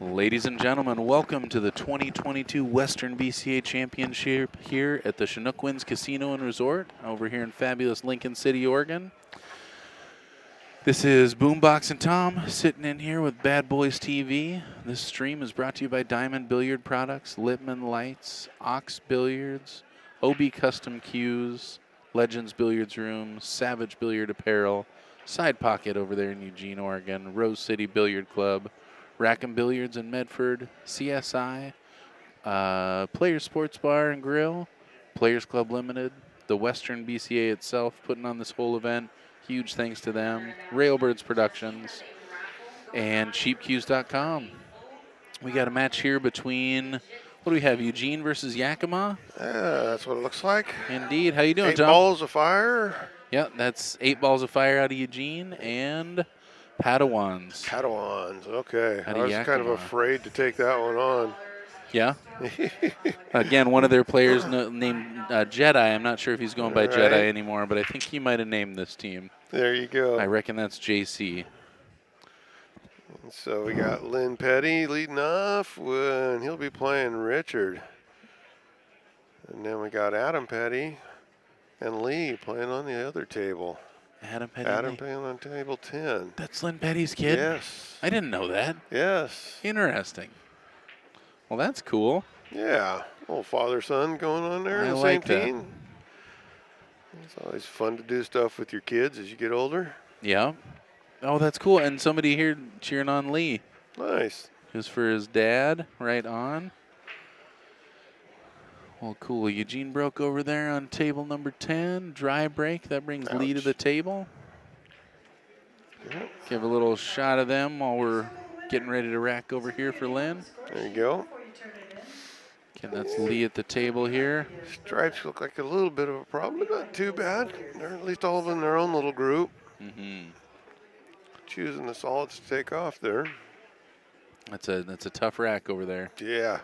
Ladies and gentlemen, welcome to the 2022 Western BCA Championship here at the Chinook Winds Casino and Resort over here in fabulous Lincoln City, Oregon. This is Boombox and Tom sitting in here with Bad Boys TV. This stream is brought to you by Diamond Billiard Products, Lippman Lights, Ox Billiards, OB Custom Cues, Legends Billiards Room, Savage Billiard Apparel, Side Pocket over there in Eugene, Oregon, Rose City Billiard Club, Rackham Billiards in Medford, CSI, Players Sports Bar and Grill, Players Club Limited, the Western BCA itself putting on this whole event. Huge thanks to them. Railbirds Productions and CheapCues.com. We got a match here between, what do we have, Eugene versus Yakima? Yeah, that's what it looks like. Indeed. How you doing, 8 Tom? balls of fire. Yeah, that's 8 balls of fire out of Eugene and Padawans. Padawans, okay. Out I of was kind of Yakima. afraid to take that one on. Yeah. Again, one of their players named Jedi. I'm not sure if he's going by Jedi anymore, but I think he might have named this team. There you go. I reckon that's JC. So we got Lynn Petty leading off, and he'll be playing Richard. And then we got Adam Petty and Lee playing on the other table. Adam Petty. Adam playing on table 10. That's Lynn Petty's kid? Yes. I didn't know that. Yes. Interesting. Well, that's cool. Yeah. Little father-son going on there in the like same that. team. It's always fun to do stuff with your kids as you get older. Yeah. Oh, that's cool. And somebody here cheering on Lee. Nice. It was for his dad, right on. Well, cool. Eugene broke over there on table number 10. Dry break. That brings Lee to the table. Yep. Give a little shot of them while we're getting ready to rack over here for Lynn. There you go. Again, that's Lee at the table here. Stripes look like a little bit of a problem, but not too bad. They're at least all in their own little group. Mm-hmm. Choosing the solids to take off there. That's a tough rack over there. Yeah.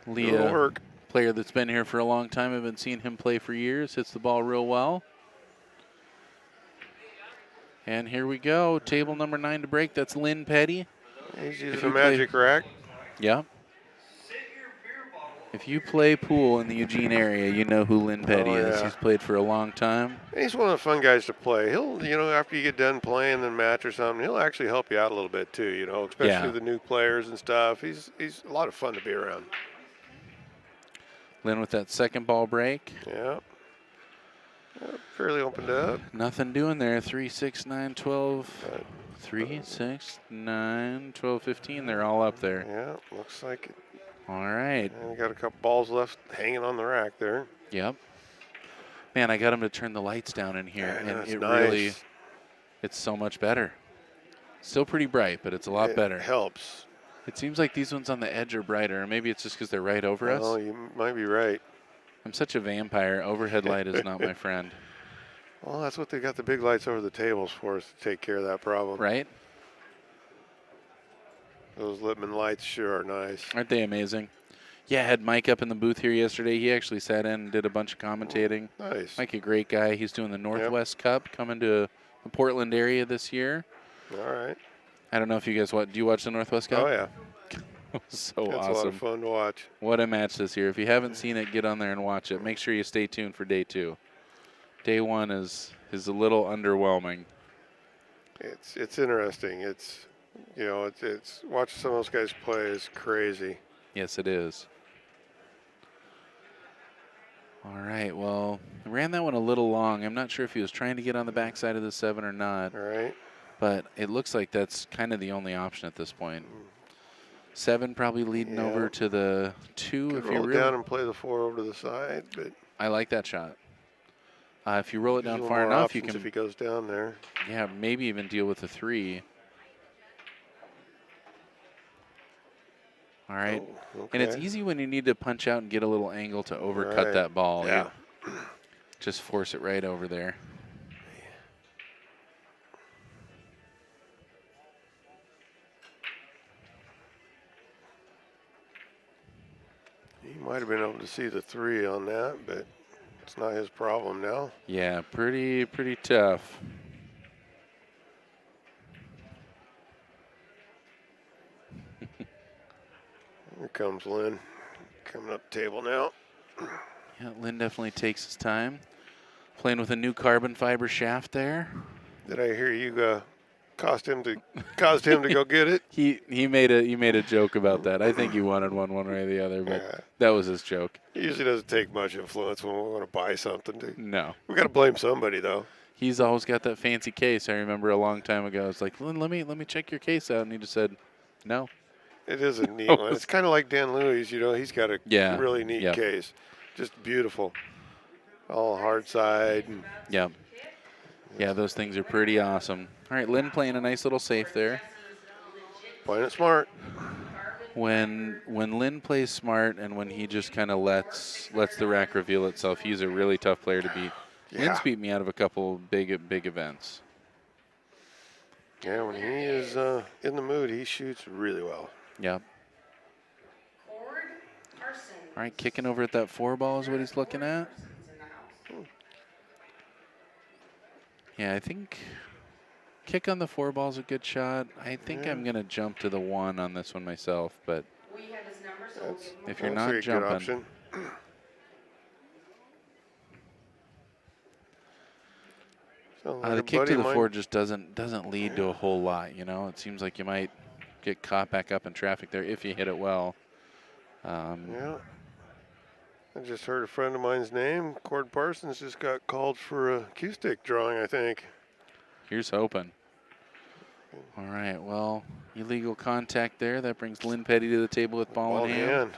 Lee, Good work. Player that's been here for a long time. I've been seeing him play for years. Hits the ball real well. And here we go. Table number 9 to break. That's Lynn Petty. He's using a magic rack. Yeah. If you play pool in the Eugene area, you know who Lynn Petty is. He's played for a long time. He's one of the fun guys to play. He'll, after you get done playing the match or something, he'll actually help you out a little bit too, especially the new players and stuff. He's a lot of fun to be around. Lynn with that second ball break. Yeah. Fairly opened up. Nothing doing there. 3, 6, 9, 12. 3, 6, 9, 12, 15. They're all up there. Yeah, looks like it. All right. And we got a couple balls left hanging on the rack there. Yep. Man, I got him to turn the lights down in here, and it nice. really, it's so much better. Still pretty bright, but it's a lot better. It helps. It seems like these ones on the edge are brighter, or maybe it's just because they're right over us. Oh, you might be right. I'm such a vampire. Overhead light is not my friend. Well, that's what they got the big lights over the tables for, is to take care of that problem. Right? Those Lippman lights sure are nice. Aren't they amazing? Yeah, I had Mike up in the booth here yesterday. He actually sat in and did a bunch of commentating. Nice. Mike, a great guy. He's doing the Northwest Cup, coming to the Portland area this year. All right. I don't know if you guys do you watch the Northwest Cup? Oh, yeah. So It's awesome. a lot of fun to watch. What a match this year. If you haven't seen it, get on there and watch it. Make sure you stay tuned for day 2. Day 1 is a little underwhelming. It's interesting. It's watching some of those guys play is crazy. Yes, it is. All right, well, I ran that one a little long. I'm not sure if he was trying to get on the backside of the 7 or not. All right. But it looks like that's kind of the only option at this point. 7 probably leading over to the 2. Could if you roll really down and play the 4 over to the side, but I like that shot. If you roll it down there's far more enough, you options can. if he goes down there. Yeah, maybe even deal with the 3. All right. Oh, okay. And it's easy when you need to punch out and get a little angle to overcut that ball. Yeah. Just force it right over there. He might have been able to see the 3 on that, but it's not his problem now. Yeah, pretty tough. comes Lynn. Coming up the table now. Yeah, Lynn definitely takes his time. Playing with a new carbon fiber shaft there. Did I hear you caused him to go get it? He made a joke about that. I think he wanted one way or the other, but that was his joke. He usually doesn't take much influence when we want to buy something. No. We got to blame somebody though. He's always got that fancy case. I remember a long time ago. I was like, Lynn, let me check your case out, and he just said, no. It is a neat one. It's kind of like Dan Louis, he's got a really neat case. Just beautiful. All hard side. Yeah. Yeah, those things are pretty awesome. All right, Lynn playing a nice little safe there. Playing it smart. When Lynn plays smart and when he just kind of lets the rack reveal itself, he's a really tough player to beat. Yeah. Lynn's beat me out of a couple big events. Yeah, when he is in the mood, he shoots really well. Yeah. All right, kicking over at that 4-ball is what he's looking at. Yeah, I think kick on the 4-ball is a good shot. I think I'm going to jump to the 1 on this one myself, but if you're not jumping. The kick to the 4 just doesn't lead to a whole lot, It seems like you might get caught back up in traffic there if you hit it well. Yeah. I just heard a friend of mine's name, Cord Parsons, just got called for a cue stick drawing, I think. Here's hoping. All right, well, illegal contact there. That brings Lynn Petty to the table with ball in hand.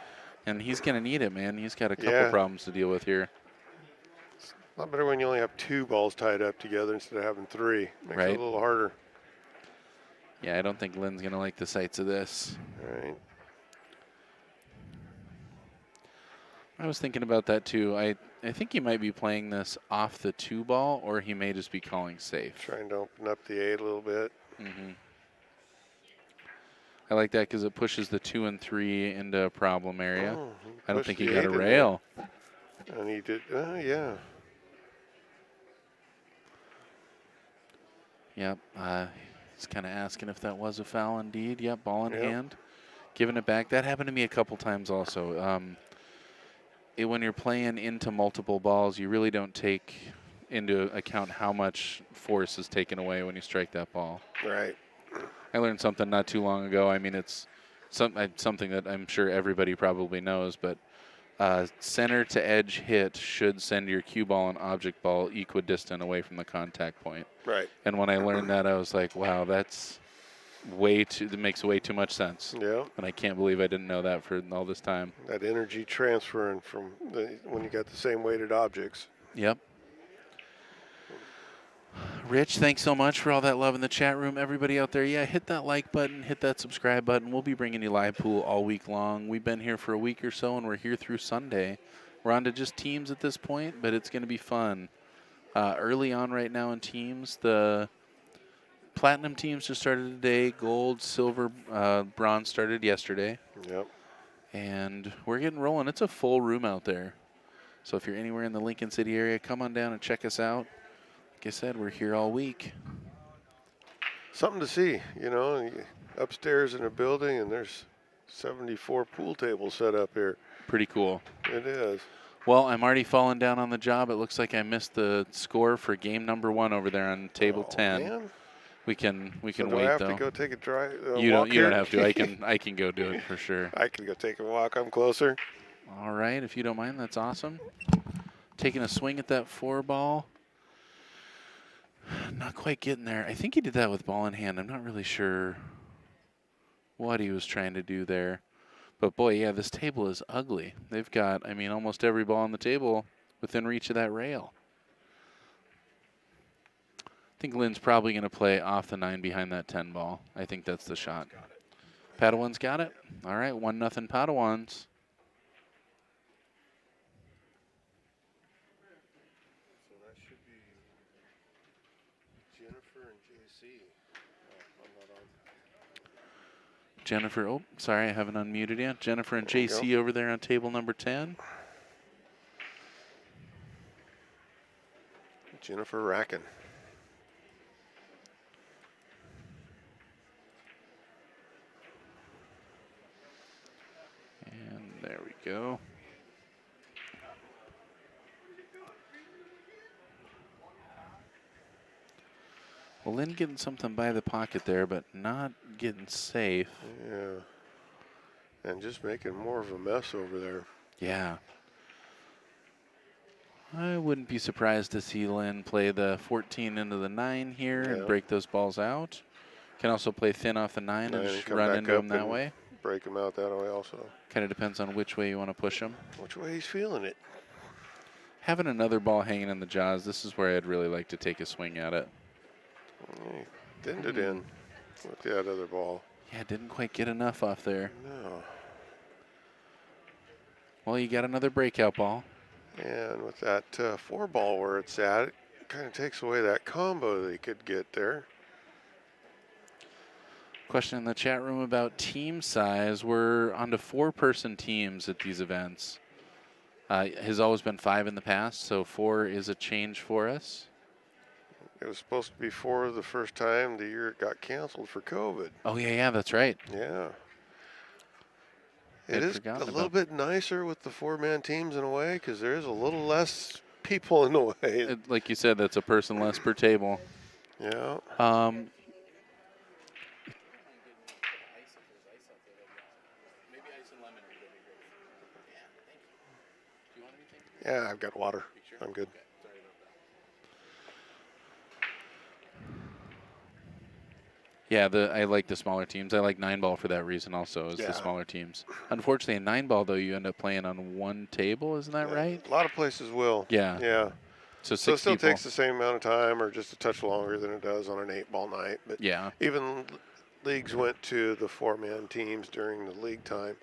And he's going to need it, man. He's got a couple problems to deal with here. It's a lot better when you only have 2 balls tied up together instead of having 3. Makes it a little harder. Yeah, I don't think Lynn's going to like the sights of this. All right. I was thinking about that too. I think he might be playing this off the 2-ball, or he may just be calling safe. Trying to open up the 8 a little bit. I like that because it pushes the 2 and 3 into a problem area. I don't think he got a rail. And he did, yeah. Yep. He's kind of asking if that was a foul indeed. Yep, ball in hand. Giving it back. That happened to me a couple times also. When you're playing into multiple balls, you really don't take into account how much force is taken away when you strike that ball. Right. I learned something not too long ago. I mean, it's something that I'm sure everybody probably knows, but center to edge hit should send your cue ball and object ball equidistant away from the contact point. Right. And when I learned that, I was like, wow, that makes way too much sense. Yeah. And I can't believe I didn't know that for all this time. That energy transferring from when you got the same weighted objects. Yep. Rich, thanks so much for all that love in the chat room. Everybody out there, hit that like button, hit that subscribe button. We'll be bringing you live pool all week long. We've been here for a week or so, and we're here through Sunday. We're on to just teams at this point, but it's going to be fun. Early on right now in teams, the Platinum teams just started today. Gold, silver, bronze started yesterday. Yep. And we're getting rolling. It's a full room out there. So if you're anywhere in the Lincoln City area, come on down and check us out. Like I said, we're here all week. Something to see, upstairs in a building, and there's 74 pool tables set up here. Pretty cool. It is. Well, I'm already falling down on the job. It looks like I missed the score for game number 1 over there on table 10. Man. We can wait do though. I have to go take a drive? You don't have to. I can go do it for sure. I can go take a walk. I'm closer. All right, if you don't mind, that's awesome. Taking a swing at that 4-ball. Not quite getting there. I think he did that with ball in hand. I'm not really sure what he was trying to do there. But boy, yeah, this table is ugly. They've got, almost every ball on the table within reach of that rail. I think Lynn's probably going to play off the 9 behind that 10 ball. I think that's the shot. Padawans got it. All right, 1-0 Padawans. So that should be Jennifer and JC. Jennifer, oh, sorry, I haven't unmuted yet. Jennifer and JC over there on table number 10. Jennifer Racken. go. Well, Lynn getting something by the pocket there, but not getting safe. Yeah. And just making more of a mess over there. Yeah. I wouldn't be surprised to see Lynn play the 14 into the 9 here and break those balls out. Can also play thin off the 9 and just run into them that way. Break them out that way also. Kind of depends on which way you want to push them. Which way he's feeling it. Having another ball hanging in the jaws, this is where I'd really like to take a swing at it. He thinned it in with that other ball. Yeah, didn't quite get enough off there. No. Well, you got another breakout ball. And with that 4 ball where it's at, it kind of takes away that combo that he could get there. Question in the chat room about team size. We're on to 4-person teams at these events. Has always been 5 in the past, so 4 is a change for us. It was supposed to be 4 the first time the year it got canceled for COVID. Oh, yeah, that's right. Yeah. It is a little bit nicer with the 4-man teams in a way because there is a little less people in the way. Like you said, that's a person less per table. Yeah. Yeah, I've got water. I'm good. Yeah, I like the smaller teams. I like 9-ball for that reason also, is the smaller teams. Unfortunately, in 9-ball, though, you end up playing on 1 table. Isn't that right? A lot of places will. Yeah. Yeah. So it still takes the same amount of time or just a touch longer than it does on an 8-ball night. But yeah. Even leagues went to the 4-man teams during the league time.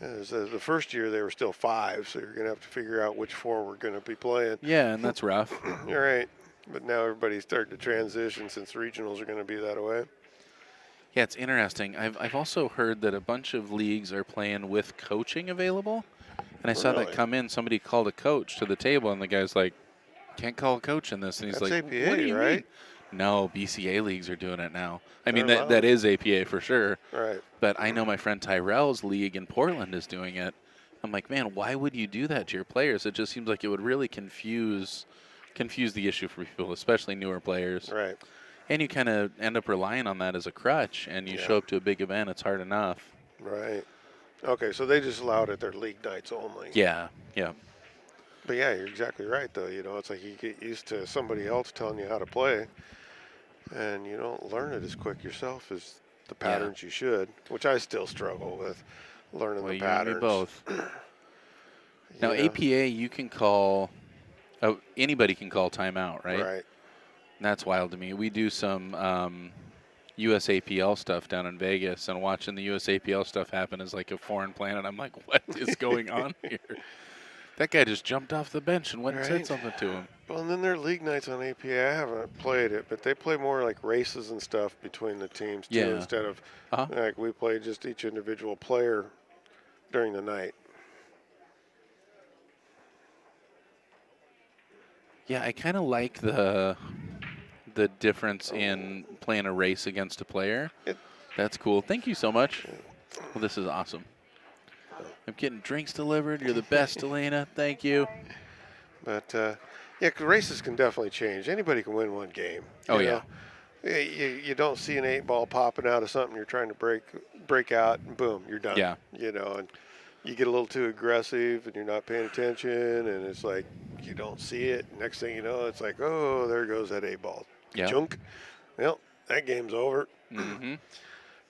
As the first year, they were still 5, so you're going to have to figure out which 4 we're going to be playing. Yeah, and that's rough. You're right. But now everybody's starting to transition since regionals are going to be that way. Yeah, it's interesting. I've also heard that a bunch of leagues are playing with coaching available. And I saw that come in. Somebody called a coach to the table, and the guy's like, can't call a coach in this. And he's That's like, APA, what do you right? mean? No, BCA leagues are doing it now. I mean, that is APA for sure. Right. But I know my friend Tyrell's league in Portland is doing it. I'm like, man, why would you do that to your players? It just seems like it would really confuse the issue for people, especially newer players. Right. And you kind of end up relying on that as a crutch, and you show up to a big event, it's hard enough. Right. Okay, so they just allowed it their league nights only. Yeah, yeah. But yeah, you're exactly right, though. You know, it's like you get used to somebody else telling you how to play, and you don't learn it as quick yourself as the patterns you should, which I still struggle with learning the patterns. You and me both. Now, APA, you can call, anybody can call timeout, right? Right. And that's wild to me. We do some USAPL stuff down in Vegas, and watching the USAPL stuff happen is like a foreign planet. I'm like, what is going on here? That guy just jumped off the bench and went and said something to him. Well, and then their league nights on APA, I haven't played it, but they play more like races and stuff between the teams, too, instead of like we play just each individual player during the night. Yeah, I kind of like the difference in playing a race against a player. That's cool. Thank you so much. Well, this is awesome. I'm getting drinks delivered. You're the best, Elena. Thank you. But, yeah, 'cause races can definitely change. Anybody can win one game. Oh, yeah. You don't see an 8-ball popping out of something you're trying to break out, and boom, you're done. Yeah. You know, and you get a little too aggressive, and you're not paying attention, and it's like you don't see it. Next thing you know, it's like, oh, there goes that 8-ball. Yeah. Chunk. Well, that game's over. Mm-hmm.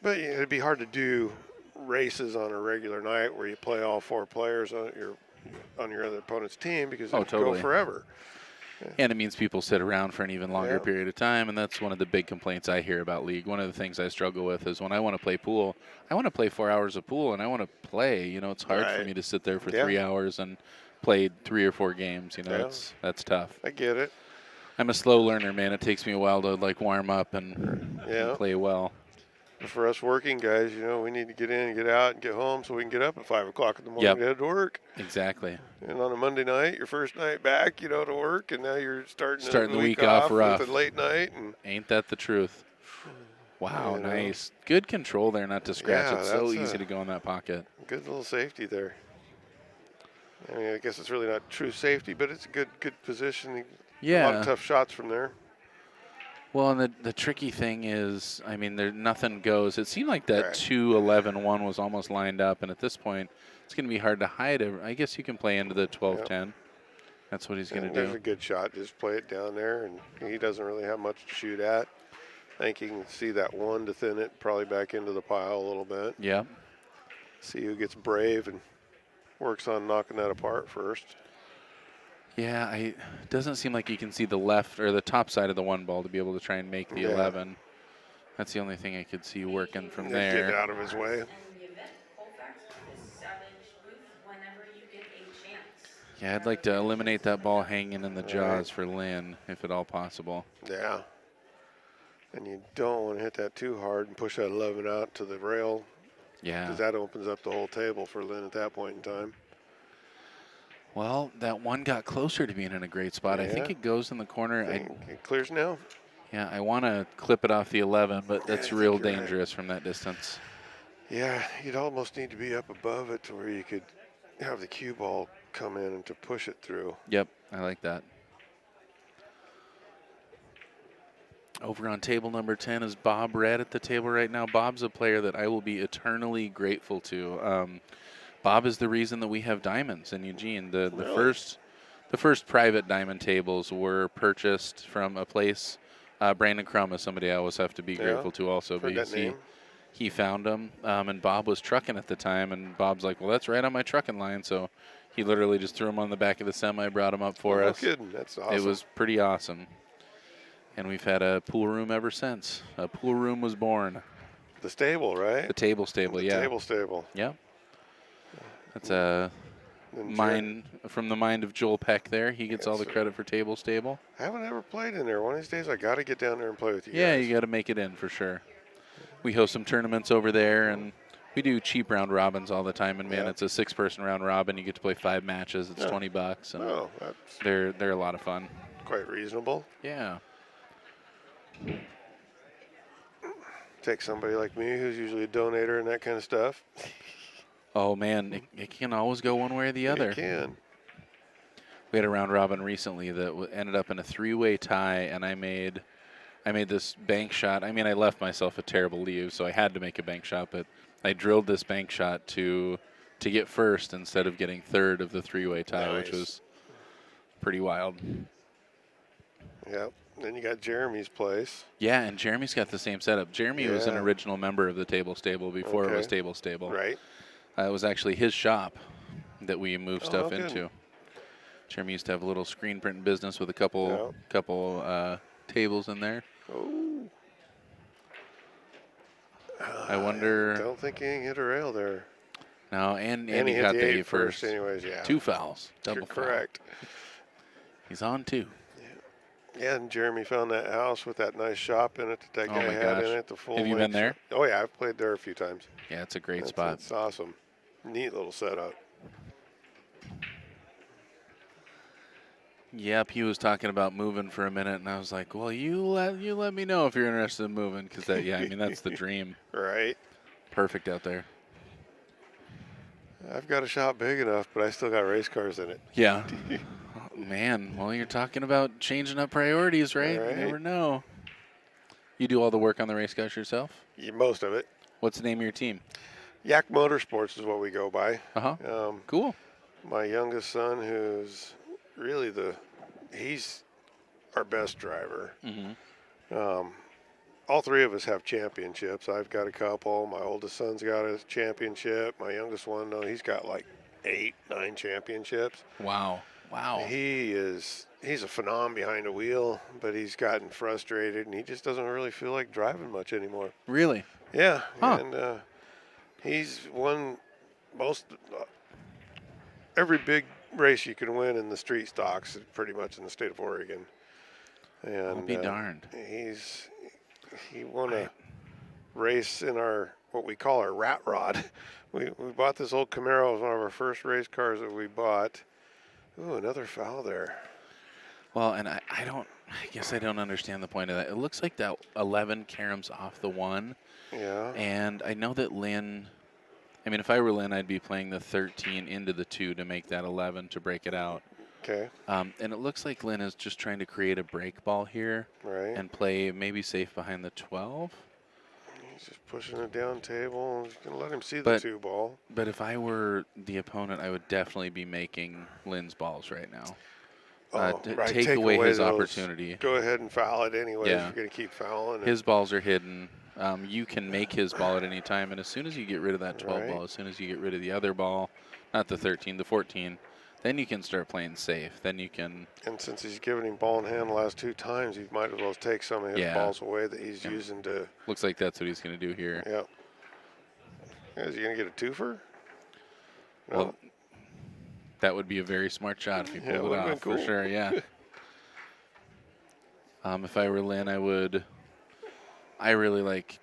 But it'd be hard to do races on a regular night where you play all 4 players on your other opponent's team because it could go forever. And it means people sit around for an even longer period of time, and that's one of the big complaints I hear about League. One of the things I struggle with is when I want to play pool, I want to play 4 hours of pool, and I want to play. You know, it's hard for me to sit there for 3 hours and play 3 or 4 games. You know, that's tough. I get it. I'm a slow learner, man. It takes me a while to, like, warm up and play well. For us working guys, you know, we need to get in and get out and get home so we can get up at 5 o'clock in the morning to head to work. Exactly. And on a Monday night, your first night back, you know, to work, and now you're starting the week off rough with a late night. And ain't that the truth? Wow, nice. Good control there not to scratch. It's so easy to go in that pocket. Good little safety there. I mean, I guess it's really not true safety, but it's a good position. A lot of Yeah. tough shots from there. Well, and the tricky thing is, I mean, nothing goes. It seemed like that Right. 2-11-1 was almost lined up, and at this point, it's going to be hard to hide it. I guess you can play into the 12-10. Yep. That's what he's going to There's do. a good shot. Just play it down there, and he doesn't really have much to shoot at. I think you can see that one to thin it, probably back into the pile a little bit. Yeah. See who gets brave and works on knocking that apart first. Yeah, it doesn't seem like you can see the left or the top side of the one ball to be able to try and make the 11. That's the only thing I could see working from there. Get out of his way. Yeah, I'd like to eliminate that ball hanging in the jaws for Lynn, if at all possible. Yeah. And you don't want to hit that too hard and push that 11 out to the rail. Yeah. Because that opens up the whole table for Lynn at that point in time. Well, that one got closer to being in a great spot. I think it goes in the corner. It clears now. Yeah, I want to clip it off the 11, but that's real dangerous from that distance. Yeah, you'd almost need to be up above it to where you could have the cue ball come in and to push it through. Yep, I like that. Over on table number 10 is Bob Red at the table right now. Bob's a player that I will be eternally grateful to. Bob is the reason that we have diamonds in Eugene. The first private diamond tables were purchased from a place. Brandon Crum is somebody I always have to be grateful to also, because he found them, and Bob was trucking at the time, and Bob's like, well, that's right on my trucking line, so he literally just threw them on the back of the semi, brought them up for us. No kidding, that's awesome. It was pretty awesome. And we've had a pool room ever since. A pool room was born. The stable, right? The table stable, yeah. Table stable. Yeah. That's a mind from the mind of Joel Peck there. He gets all the credit for table stable. I haven't ever played in there. One of these days I got to get down there and play with you guys. Yeah, you got to make it in for sure. We host some tournaments over there, and we do cheap round robins all the time. And man, it's a 6-person round robin. You get to play 5 matches. It's $20, and they're a lot of fun. Quite reasonable. Yeah. Take somebody like me who's usually a donator and that kind of stuff. Oh, man, it can always go one way or the other. It can. We had a round robin recently that ended up in a 3-way tie, and I made this bank shot. I mean, I left myself a terrible leave, so I had to make a bank shot, but I drilled this bank shot to get first instead of getting third of the 3-way tie, which was pretty wild. Yep. Then you got Jeremy's place. Yeah, and Jeremy's got the same setup. Jeremy was an original member of the table stable before it was table stable. Right. It was actually his shop that we moved stuff into. Jeremy used to have a little screen printing business with a couple tables in there. Oh. I wonder. I don't think he hit a rail there. No, and he got the 8 first. Anyways, yeah. 2 fouls. Double You're correct. Foul. He's on 2. Yeah, and Jeremy found that house with that nice shop in it that guy had in it. The full. Have you been there? Oh yeah, I've played there a few times. Yeah, it's a great spot. It's awesome. Neat little setup. Yep, he was talking about moving for a minute, and I was like, "Well, you let me know if you're interested in moving, because that's the dream." Right. Perfect out there. I've got a shop big enough, but I still got race cars in it. Yeah. Man, well, you're talking about changing up priorities, right? You never know. You do all the work on the race cars yourself? Yeah, most of it. What's the name of your team? Yak Motorsports is what we go by. Cool. My youngest son, who's really he's our best driver. Mm-hmm. All 3 of us have championships. I've got a couple. My oldest son's got a championship. My youngest one, he's got like 8, 9 championships. Wow. He's a phenom behind a wheel, but he's gotten frustrated, and he just doesn't really feel like driving much anymore. Really? Yeah. Huh. And he's won every big race you can win in the street stocks, pretty much in the state of Oregon. And I'll be darned. He won a race in what we call our rat rod. We bought this old Camaro. It was one of our first race cars that we bought. Ooh, another foul there. Well, and I guess I don't understand the point of that. It looks like that 11 caroms off the 1. Yeah. And I know that Lynn, I mean, if I were Lynn, I'd be playing the 13 into the 2 to make that 11 to break it out. Okay. And it looks like Lynn is just trying to create a break ball here Right. and play maybe safe behind the 12. He's just pushing it down table. He's going to let him see the But- 2 ball. But if I were the opponent, I would definitely be making Lynn's balls right now. Right. Take away his those. opportunity. Go ahead and foul it anyway. Yeah. You're going to keep fouling. His balls are hidden. You can make his ball at any time, and as soon as you get rid of that 12 Right. ball, as soon as you get rid of the other ball, not the 13, the 14, then you can start playing safe. Then you can. And since he's given him ball in hand the last 2 times, he might as well take some of his Yeah. balls away that he's using to. Looks like that's what he's going to do here. Yep. Is he going to get a twofer? No. Well, that would be a very smart shot if he Yeah, pulled it would've been off, for cool. sure, yeah. If I were Lynn, I really like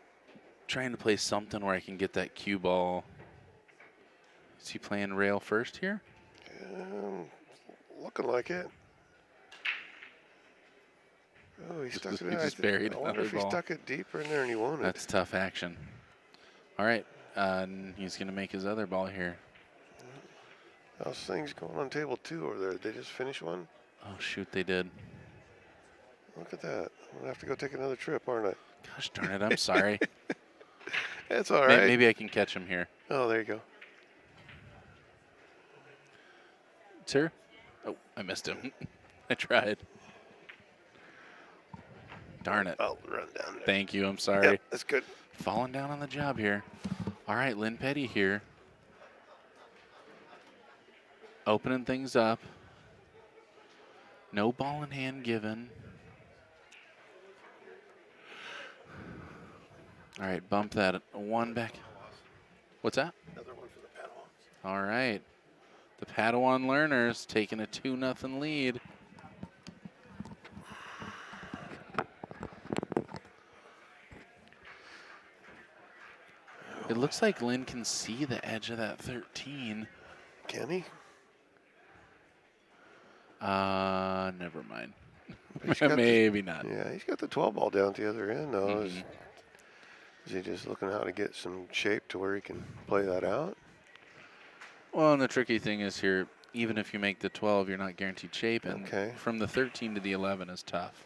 trying to play something where I can get that cue ball. Is he playing rail first here? Looking like it. Oh, he stuck it He in. just buried I wonder another if he ball. stuck it deeper in there and he won it. That's tough action. All right, and he's going to make his other ball here. How's things going on table 2 over there? Did they just finish one? Oh, shoot, they did. Look at that. I'm going to have to go take another trip, aren't I? Gosh darn it, I'm sorry. That's all right. Maybe I can catch him here. Oh, there you go. Sir? Oh, I missed him. I tried. Darn it. I'll run down there. Thank you, I'm sorry. Yep, that's good. Falling down on the job here. All right, Lynn Petty here. Opening things up. No ball in hand given. All right, bump that 1 back. What's that? Another one for the Padawans. All right. The Padawan learners taking a 2-0 lead. It looks like Lynn can see the edge of that 13. Can he? Never mind. He's got Maybe not. Yeah, he's got the 12 ball down at the other end, though. Mhm. Is he just looking how to get some shape to where he can play that out? Well, and the tricky thing is here, even if you make the 12, you're not guaranteed shape. And Okay. from the 13 to the 11 is tough.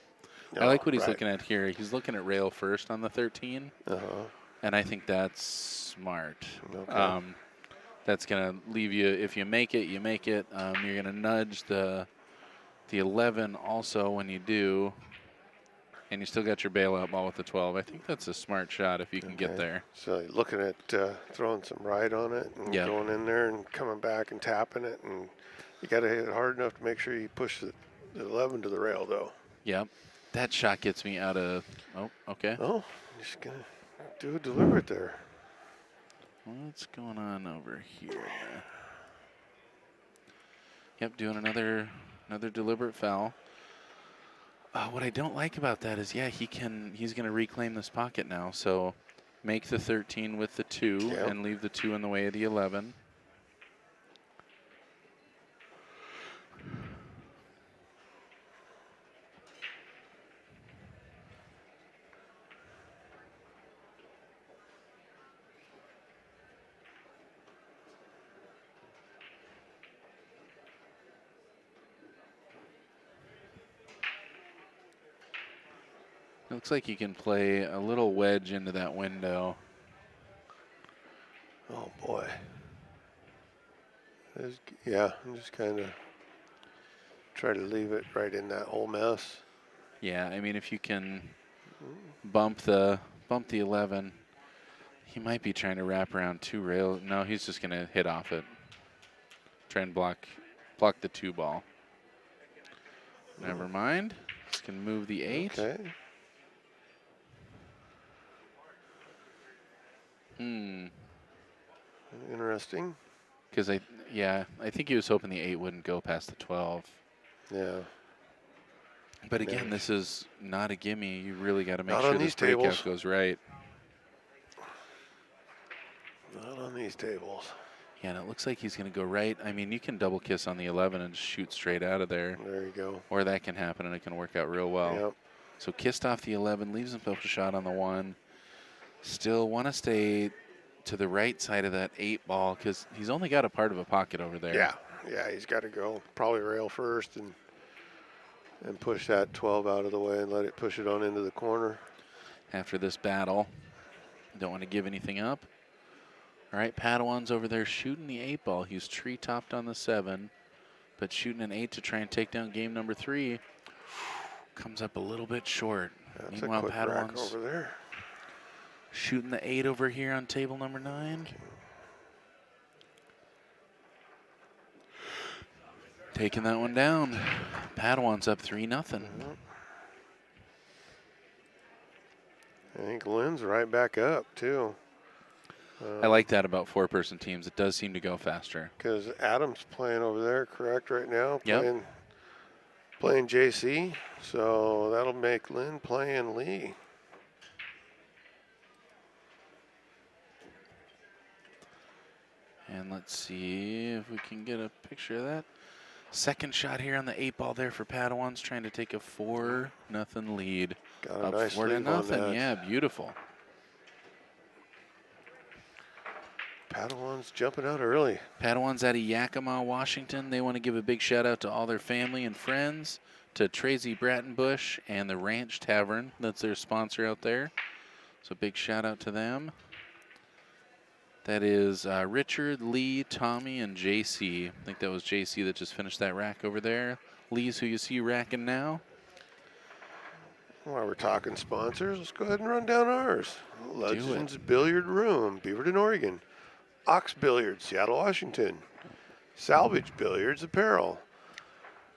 I Oh, like what he's right. looking at here. He's looking at rail first on the 13, Uh-huh. and I think that's smart. Okay. That's going to leave you, if you make it, you make it. You're going to nudge the 11 also when you do, and you still got your bailout ball with the 12. I think that's a smart shot if you can get Okay. there. So you're looking at throwing some ride on it and Yeah. going in there and coming back and tapping it. And you got to hit it hard enough to make sure you push the 11 to the rail, though. Yep. That shot gets me out of, oh, okay. Oh, just going to do it deliberate there. What's going on over here? Yep, doing another deliberate foul. What I don't like about that is, yeah, he's going to reclaim this pocket now. So make the 13 with the 2 Yep. and leave the 2 in the way of the 11. It looks like you can play a little wedge into that window. Oh, boy. Yeah, I'm just kind of try to leave it right in that whole mess. Yeah, I mean, if you can bump the 11, he might be trying to wrap around 2 rails. No, he's just going to hit off it. Try and block the 2 ball. Never mind. Just can move the 8. Okay. Interesting. Because I think he was hoping the 8 wouldn't go past the 12. Yeah. But again, this is not a gimme. You really got to make Not sure on this these tables. breakout goes right. Not on these tables. Yeah, and it looks like he's going to go right. I mean, you can double kiss on the 11 and just shoot straight out of there. There you go. Or that can happen, and it can work out real well. Yep. So kissed off the 11, leaves himself a shot on the 1. Still want to stay to the right side of that 8 ball because he's only got a part of a pocket over there. Yeah, he's got to go. Probably rail first and push that 12 out of the way and let it push it on into the corner. After this battle, don't want to give anything up. All right, Padawan's over there shooting the 8 ball. He's tree-topped on the 7, but shooting an 8 to try and take down game number 3. Comes up a little bit short. That's Meanwhile, a quick rack Padawan's over there. shooting the 8 over here on table number 9. Taking that one down. Padawan's up 3-0. I think Lynn's right back up, too. I like that about 4-person teams. It does seem to go faster. Because Adam's playing over there, correct, right now? Yep. Playing JC. So that'll make Lynn playing Lee. And let's see if we can get a picture of that. Second shot here on the 8 ball there for Padawans, trying to take a 4-0 lead. Got a Up nice 4-0. lead on that. Yeah, beautiful. Padawans jumping out early. Padawans out of Yakima, Washington. They want to give a big shout out to all their family and friends, to Tracy Brattenbush and the Ranch Tavern. That's their sponsor out there. So big shout out to them. That is Richard, Lee, Tommy, and JC. I think that was JC that just finished that rack over there. Lee's who you see racking now. While we're talking sponsors, let's go ahead and run down ours. Legends Billiard Room, Beaverton, Oregon. Ox Billiards, Seattle, Washington. Salvage Billiards Apparel.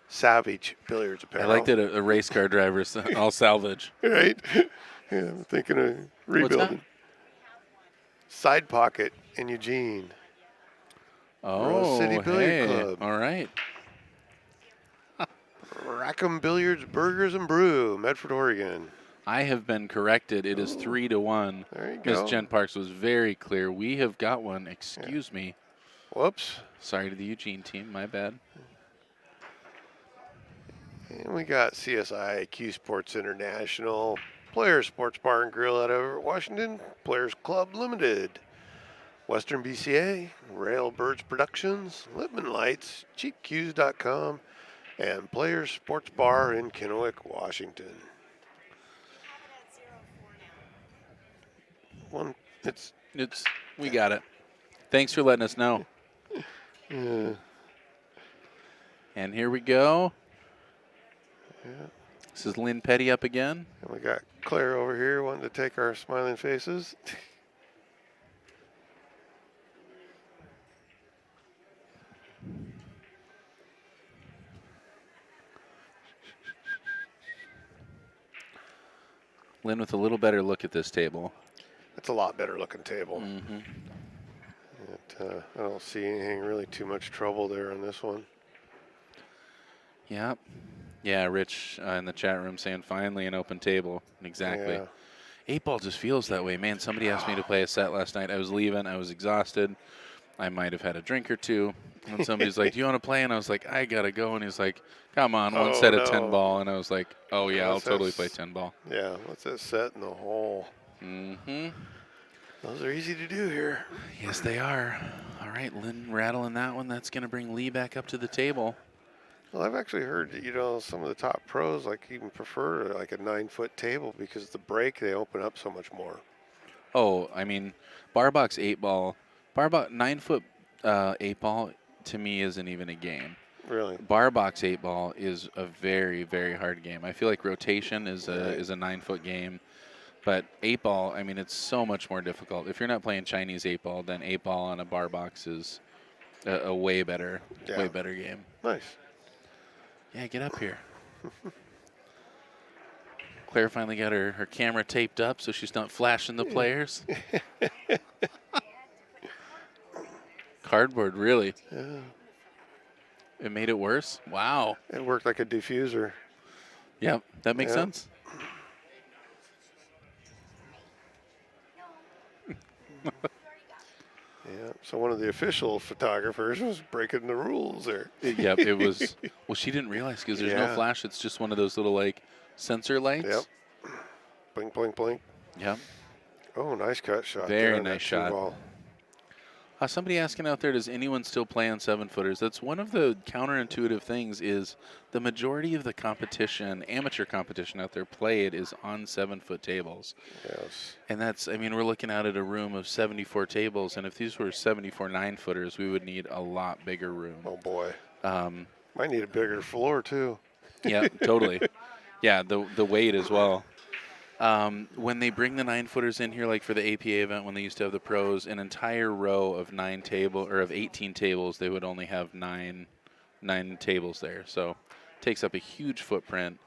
Savage Billiards Apparel. I like that a race car driver's all salvage. Right? Yeah, I'm thinking of rebuilding. What's that? Side Pocket in Eugene. Oh, City Billiard hey. Club. All right. Rackham Billiards Burgers and Brew, Medford, Oregon. I have been corrected. It is 3-1. There you go. Miss Jen Parks was very clear. We have got one. Excuse me. Whoops. Sorry to the Eugene team. My bad. And we got CSI, Q Sports International, Players Sports Bar and Grill out of Washington, Players Club Limited, Western BCA, Railbirds Productions, Lipman Lights, CheapQs.com, and Players Sports Bar in Kennewick, Washington. We got it. Thanks for letting us know. Yeah. And here we go. Yeah. This is Lynn Petty up again. And we got Claire over here wanting to take our smiling faces. Lynn with a little better look at this table. It's a lot better looking table. Mm-hmm. I don't see anything really too much trouble there on this one. Yep. Yeah, Rich in the chat room saying finally an open table. Exactly. Yeah. 8 ball just feels that way. Man, somebody asked me to play a set last night. I was leaving. I was exhausted. I might have had a drink or two. And somebody's like, do you want to play? And I was like, I got to go. And he's like, come on, one set of 10 ball. And I was like, oh, yeah, I'll totally play 10 ball. Yeah, what's that set in the hole? Mm-hmm. Those are easy to do here. Yes, they are. All right, Lynn rattling that one. That's going to bring Lee back up to the table. Well, I've actually heard that, some of the top pros even prefer like a 9-foot table because the break, they open up so much more. Oh, I mean, bar box 8 ball, 9-foot 8 ball to me isn't even a game. Really? Bar box 8 ball is a very, very hard game. I feel like rotation is a 9-foot game. But 8 ball, I mean, it's so much more difficult. If you're not playing Chinese 8 ball, then 8 ball on a bar box is a way better game. Nice. Yeah, get up here. Claire finally got her camera taped up so she's not flashing the players. Cardboard, really? Yeah. It made it worse? Wow. It worked like a diffuser. Yep, that makes sense. Yeah, so one of the official photographers was breaking the rules there. Yep, it was. Well, she didn't realize because there's no flash. It's just one of those little, sensor lights. Yep. Blink, blink, blink. Yep. Oh, nice cut shot. Very nice shot. Ball. Somebody asking out there, does anyone still play on 7-footers? That's one of the counterintuitive things is the majority of the competition, amateur competition out there played is on 7-foot tables. Yes. And that's, I mean, we're looking out at a room of 74 tables, and if these were 74 9-footers, we would need a lot bigger room. Oh, boy. Might need a bigger floor, too. Yeah, totally. Yeah, the weight as well. When they bring the 9-footers in here, like for the APA event, when they used to have the pros, an entire row of 18 tables, they would only have nine tables there. So it takes up a huge footprint.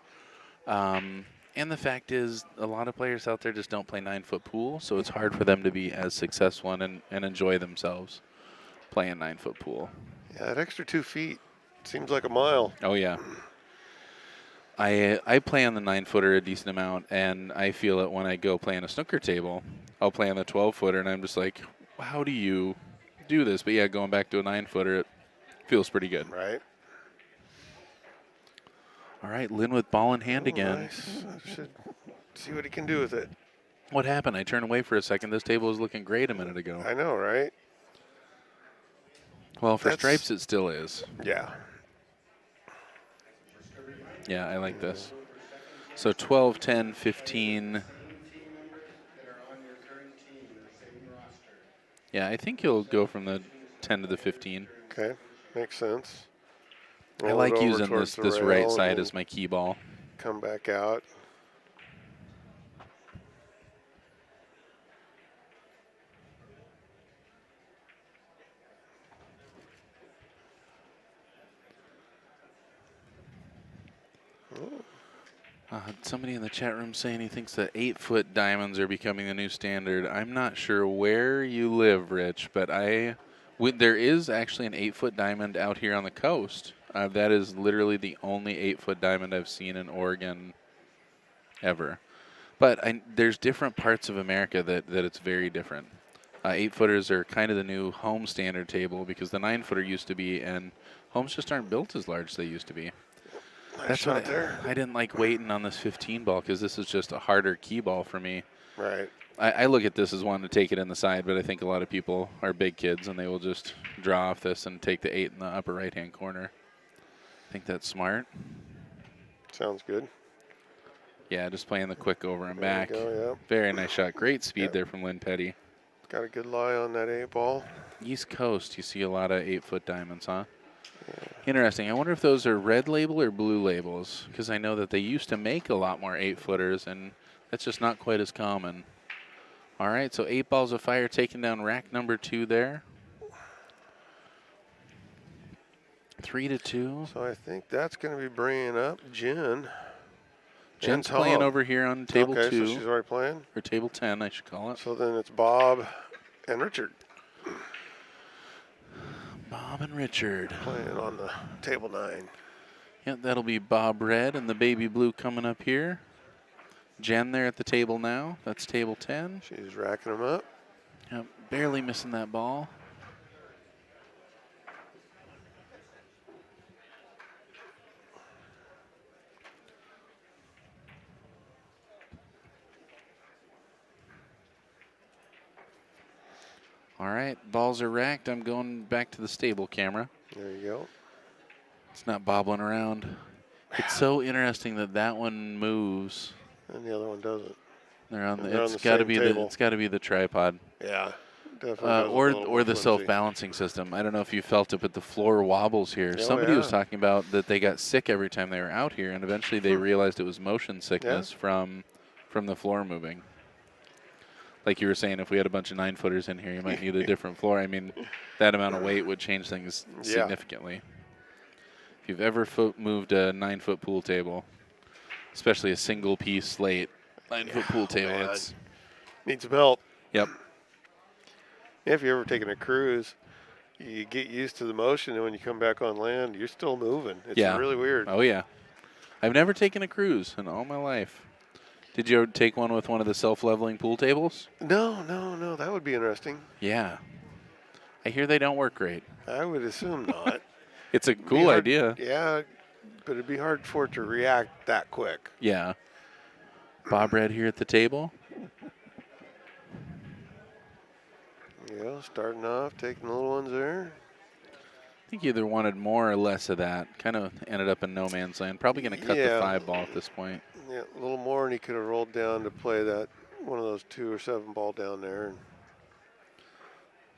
And the fact is, a lot of players out there just don't play 9-foot pool, so it's hard for them to be as successful and enjoy themselves playing 9-foot pool. Yeah, that extra 2 feet seems like a mile. Oh, yeah. I play on the 9-footer a decent amount, and I feel it when I go play on a snooker table. I'll play on the 12-footer, and I'm just like, how do you do this? But, yeah, going back to a 9-footer, it feels pretty good. Right. All right, Lynn with ball in hand again. Nice. Should see what he can do with it. What happened? I turned away for a second. This table was looking great a minute ago. I know, right? Well, for stripes, it still is. Yeah. Yeah, I like this. So 12, 10, 15. Yeah, I think he'll go from the 10 to the 15. Okay, makes sense. I Roll like it over using towards this the right rail side and as my key ball. come back out. Somebody in the chat room saying he thinks that 8-foot diamonds are becoming the new standard. I'm not sure where you live, Rich, but there is actually an 8-foot diamond out here on the coast. That is literally the only 8-foot diamond I've seen in Oregon ever. But there's different parts of America that it's very different. 8-footers are kind of the new home standard table because the 9-footer used to be, and homes just aren't built as large as they used to be. Nice That's shot what there. I didn't like waiting on this 15 ball because this is just a harder key ball for me. Right. I look at this as wanting to take it in the side, but I think a lot of people are big kids and they will just draw off this and take the 8 in the upper right-hand corner. I think that's smart. Sounds good. Yeah, just playing the quick over and back. There you go, yep. Very nice shot. Great speed Yep. there from Lynn Petty. Got a good lie on that 8 ball. East Coast, you see a lot of 8-foot diamonds, huh? Interesting. I wonder if those are red label or blue labels, because I know that they used to make a lot more 8-footers, and that's just not quite as common. All right, so 8 balls of fire taking down rack number 2 there. 3-2. So I think that's going to be bringing up Jen. Jen's and playing Tom. over here on table 2. Okay, so she's already playing? Or table 10, I should call it. So then it's Bob and Richard Bob and Richard. playing on the table 9. Yep, that'll be Bob Red and the baby blue coming up here. Jen there at the table now. That's table 10. She's racking them up. Yep, barely missing that ball. All right, balls are racked. I'm going back to the stable camera. There you go. It's not bobbling around. It's so interesting that one moves. And the other one doesn't. They're on They're on it's the got to same be table. it's got to be the tripod. Yeah. Definitely Or the self-balancing system. I don't know if you felt it, but the floor wobbles here. Oh, Somebody was yeah. talking about that they got sick every time they were out here, and eventually they realized it was motion sickness from the floor moving. Like you were saying, if we had a bunch of 9-footers in here, you might need a different floor. I mean, that amount of weight would change things significantly. If you've ever moved a 9-foot pool table, especially a single-piece slate 9-foot pool table, man. it's Needs some help. yep. If you're ever taking a cruise, you get used to the motion, and when you come back on land, you're still moving. It's really weird. Oh, yeah. I've never taken a cruise in all my life. Did you ever take one with one of the self-leveling pool tables? No. That would be interesting. Yeah. I hear they don't work great. I would assume not. It's a cool idea. Yeah, but it'd be hard for it to react that quick. Yeah. Bob Red here at the table. Yeah, starting off, taking the little ones there. I think he either wanted more or less of that. Kind of ended up in no man's land. Probably going to cut the 5 ball at this point. Yeah, a little more, and he could have rolled down to play that one of those 2 or 7 ball down there.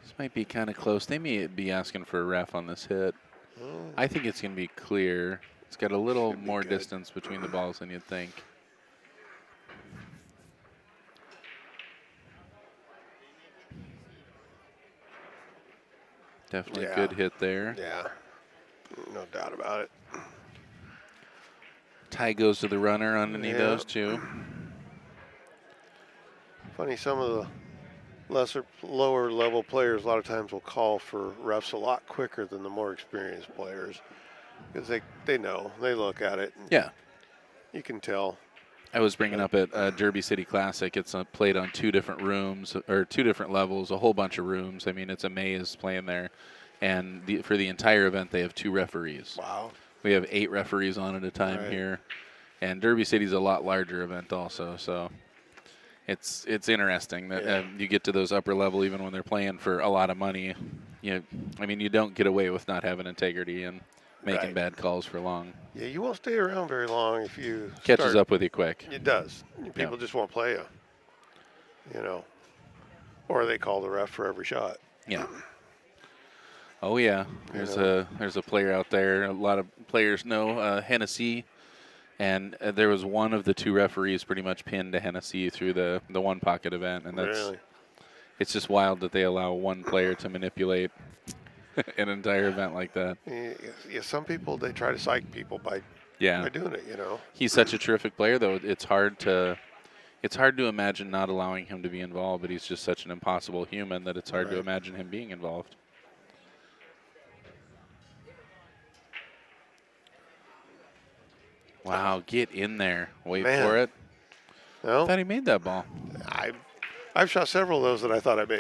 This might be kind of close. They may be asking for a ref on this hit. Oh, I think it's going to be clear. It's got a little should be more good. distance between the balls than you'd think. Definitely a good hit there. Yeah, no doubt about it. Tie goes to the runner on any of those two. Funny, some of the lower level players a lot of times will call for refs a lot quicker than the more experienced players because they know, they look at it. Yeah. You can tell. I was bringing up at Derby City Classic. It's played on 2 different rooms or 2 different levels, a whole bunch of rooms. I mean, it's a maze playing there. And for the entire event, they have 2 referees. Wow. We have 8 referees on at a time here. And Derby City's a lot larger event also. So it's interesting that you get to those upper level even when they're playing for a lot of money. You don't get away with not having integrity and making bad calls for long. Yeah, you won't stay around very long if you catches up with you quick. It does. People just won't play you, or they call the ref for every shot. Yeah. Oh yeah, there's a player out there. A lot of players know Hennessy, and there was one of the 2 referees pretty much pinned to Hennessy through the one pocket event, and it's just wild that they allow one player to manipulate an entire event like that. Yeah, some people they try to psych people by doing it. He's such a terrific player, though. It's hard to imagine not allowing him to be involved, but he's just such an impossible human that it's hard to imagine him being involved. Wow, get in there. Wait for it. No? I thought he made that ball. I've shot several of those that I thought I made.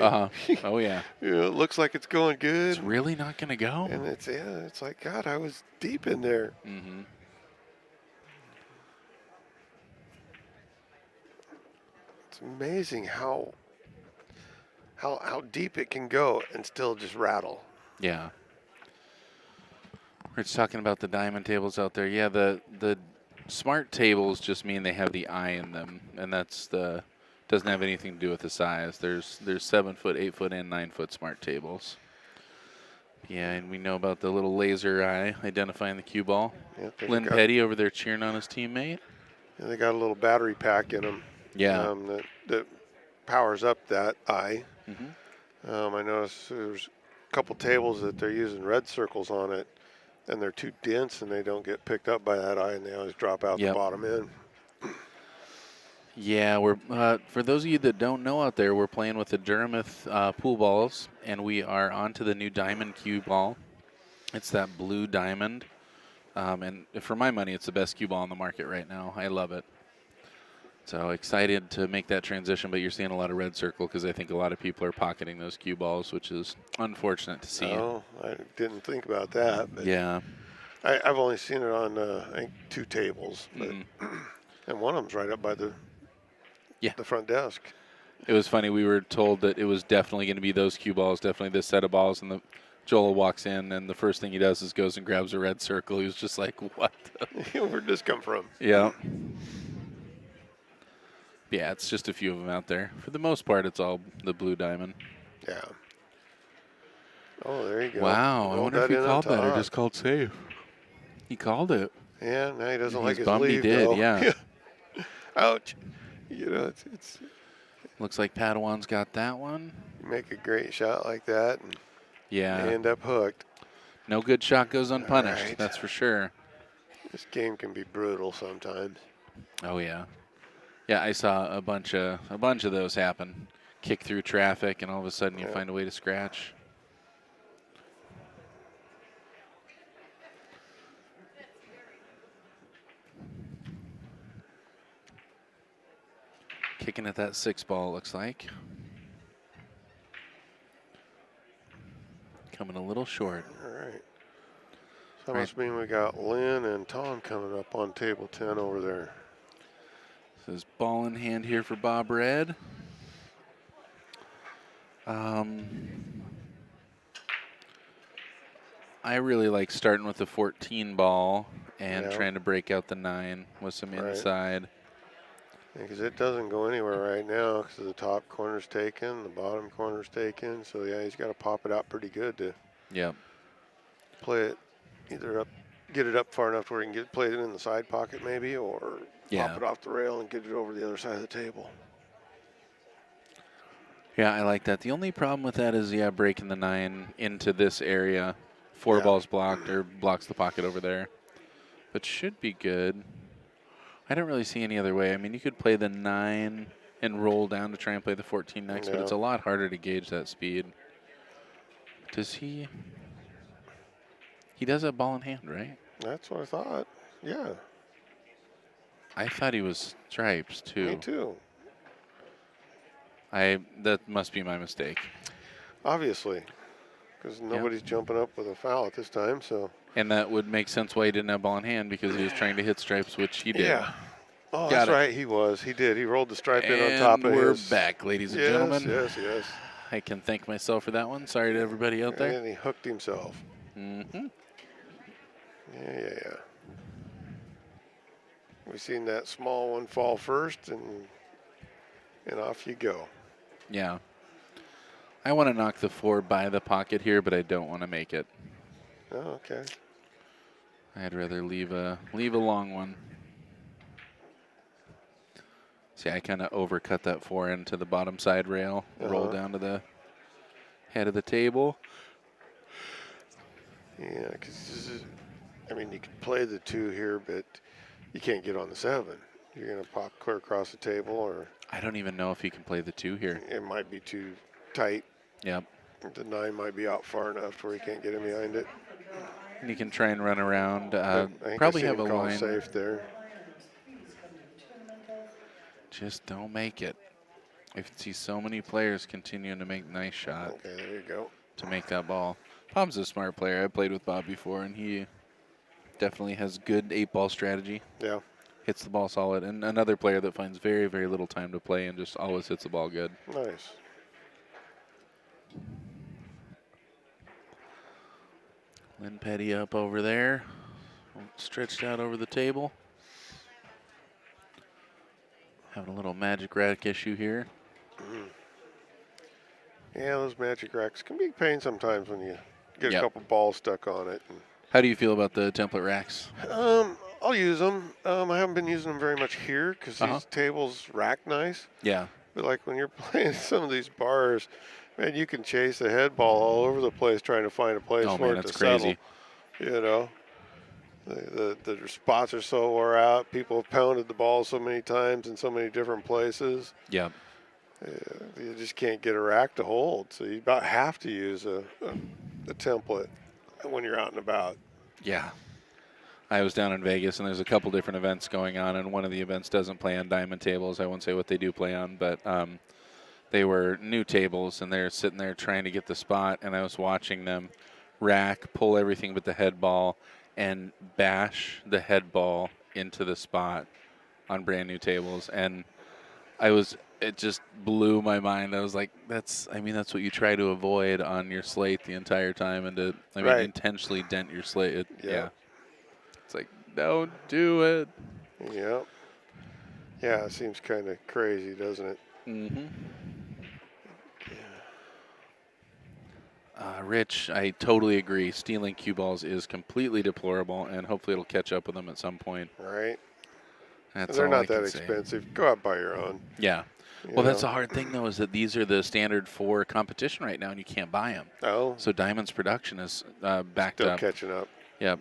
Oh, yeah. It looks like it's going good. It's really not going to go? And it's like, God, I was deep in there. Mm-hmm. It's amazing how deep it can go and still just rattle. Yeah. We're just talking about the diamond tables out there. Yeah, the smart tables just mean they have the eye in them, and doesn't have anything to do with the size. There's 7-foot, 8-foot, and 9-foot smart tables. Yeah, and we know about the little laser eye identifying the cue ball. Yeah, Lynn Petty over there cheering on his teammate. Yeah, they got a little battery pack in them. Yeah. That powers up that eye. Mm-hmm. I noticed there's a couple tables that they're using red circles on it, and they're too dense and they don't get picked up by that eye, and they always drop out the bottom end. Yeah, we're for those of you that don't know out there, we're playing with the Durhamith pool balls, and we are onto the new diamond cue ball. It's that blue diamond, and for my money, it's the best cue ball on the market right now. I love it. So excited to make that transition, but you're seeing a lot of red circle because I think a lot of people are pocketing those cue balls, which is unfortunate to see. Oh, I didn't think about that. But yeah. I've only seen it on, I think, 2 tables. But and one of them's right up by the front desk. It was funny. We were told that it was definitely going to be those cue balls, definitely this set of balls, and Joel walks in, and the first thing he does is goes and grabs a red circle. He was just like, what? Where'd this come from? Yeah. Yeah, it's just a few of them out there. For the most part, it's all the blue diamond. Yeah. Oh, there you go. Wow, I wonder if he called that or just called safe. He called it. Yeah, now he doesn't like his bummed leave, he did, though. yeah. Ouch. It's looks like Padawan's got that one. You make a great shot like that, and you end up hooked. No good shot goes unpunished, that's for sure. This game can be brutal sometimes. Oh, yeah. Yeah, I saw a bunch of those happen. Kick through traffic, and all of a sudden you find a way to scratch. Kicking at that 6 ball, looks like. Coming a little short. All right. So that must mean we got Lynn and Tom coming up on table 10 over there. This is ball in hand here for Bob Red. I really like starting with the 14 ball and Yeah. trying to break out the 9 with some Right. inside. Because it doesn't go anywhere right now because the top corner's taken, the bottom corner's taken. So, yeah, he's got to pop it out pretty good to Yep. play it either up, get it up far enough where he can play it in the side pocket maybe, or pop Yeah. it off the rail and get it over the other side of the table. Yeah, I like that. The only problem with that is, yeah, breaking the 9 into this area. 4 balls blocked or blocks the pocket over there. But should be good. I don't really see any other way. I mean, you could play the 9 and roll down to try and play the 14 next, but it's a lot harder to gauge that speed. Does he? He does have ball in hand, right? That's what I thought. Yeah. I thought he was stripes, too. Me too. That must be my mistake. Obviously. Because nobody's jumping up with a foul at this time, so. And that would make sense why he didn't have ball in hand, because he was trying to hit stripes, which he did. Yeah. Oh, that's right. He was. He did. He rolled the stripe in on top of we're his. back, ladies and gentlemen. Yes. I can thank myself for that one. Sorry to everybody out there. And he hooked himself. Mm-hmm. Yeah. We've seen that small one fall first, and off you go. Yeah. I want to knock the 4 by the pocket here, but I don't want to make it. Oh, okay. I'd rather leave a long one. See, I kind of overcut that 4 into the bottom side rail, roll down to the head of the table. Yeah, because you could play the 2 here, but you can't get on the 7. You're going to pop clear across the table, or I don't even know if he can play the 2 here. it might be too tight. Yep. The 9 might be out far enough where he can't get him behind it. And he can try and run around. I think Probably I have a seen him call line. safe there. Just don't make it. I can see so many players continuing to make nice shots. Okay, there you go. To make that ball. Bob's a smart player. I played with Bob before, and he definitely has good 8-ball strategy. Yeah. Hits the ball solid. And another player that finds very, very little time to play and just always hits the ball good. Nice. Lynn Petty up over there. Stretched out over the table. Having a little magic rack issue here. Yeah, those magic racks can be a pain sometimes when you get a couple balls stuck on it. How do you feel about the template racks? I'll use them. I haven't been using them very much here because these tables rack nice. Yeah. But like when you're playing some of these bars, man, you can chase the head ball all over the place trying to find a place for it to settle. You know, the spots are so wore out. People have pounded the ball so many times in so many different places. Yeah. You just can't get a rack to hold. So you about have to use a template when you're out and about. Yeah. I was down in Vegas, and there's a couple different events going on, and one of the events doesn't play on diamond tables. I won't say what they do play on, but they were new tables, and they're sitting there trying to get the spot, and I was watching them rack, pull everything but the head ball, and bash the head ball into the spot on brand new tables. And it just blew my mind. I was like, that's what you try to avoid on your slate the entire time, and to intentionally dent your slate. Yeah. It's like, don't do it. Yeah. Yeah, it seems kind of crazy, doesn't it? Mm-hmm. Rich, I totally agree. Stealing cue balls is completely deplorable, and hopefully it'll catch up with them at some point. Right. They're not that expensive. Go out buy your own. Yeah. Well, that's the hard thing, though, is that these are the standard for competition right now, and you can't buy them. Oh. So Diamond's production is backed up. Still catching up. Yep.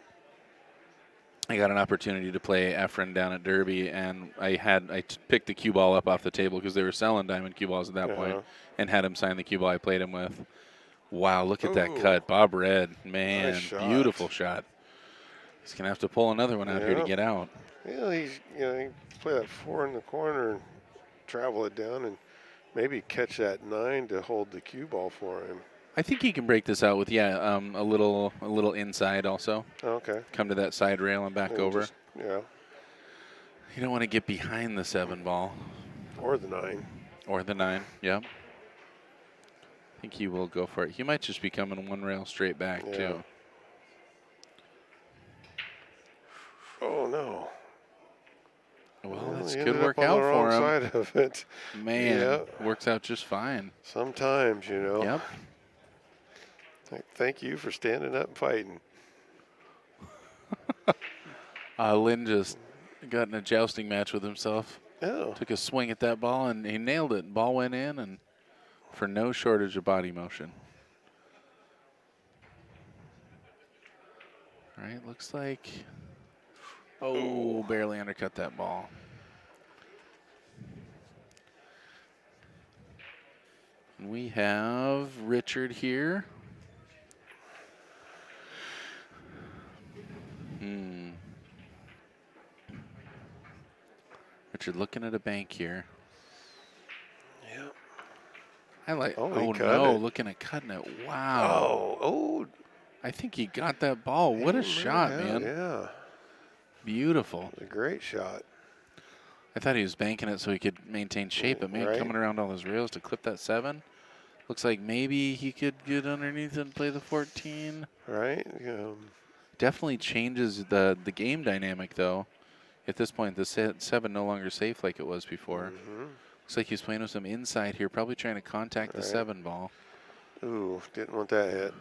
I got an opportunity to play Efren down at Derby, and I picked the cue ball up off the table because they were selling Diamond cue balls at that point, and had him sign the cue ball I played him with. Wow, look at that cut. Bob Red, man, nice shot. Beautiful shot. He's going to have to pull another one out here to get out. Yeah, he play that 4 in the corner and travel it down and maybe catch that 9 to hold the cue ball for him. I think he can break this out with, a little inside also. Okay. Come to that side rail and back over. Yeah. You don't want to get behind the 7 ball. Or the 9. Or the 9, yeah. think he will go for it. He might just be coming one rail straight back, Yeah. too. Oh, no. Well, this he could ended work up on out the wrong for him. side of it. Man, Yeah. works out just fine. Sometimes, Yep. Thank you for standing up and fighting. Lynn just got in a jousting match with himself. Oh. Took a swing at that ball, and he nailed it. Ball went in, and for no shortage of body motion. All right, looks like, barely undercut that ball. And we have Richard here. Richard looking at a bank here. Yeah. I like. Oh, Oh he cut no! it. Looking at cutting it. Wow. Oh. I think he got that ball. What a shot, man! Yeah. Beautiful. It was a great shot. I thought he was banking it so he could maintain shape, but man, Right. coming around all those rails to clip that 7. Looks like maybe he could get underneath and play the 14. Right. Definitely changes the game dynamic, though. At this point, the 7 no longer safe like it was before. Looks like he's playing with some inside here, probably trying to contact the 7 ball. Ooh, didn't want that hit.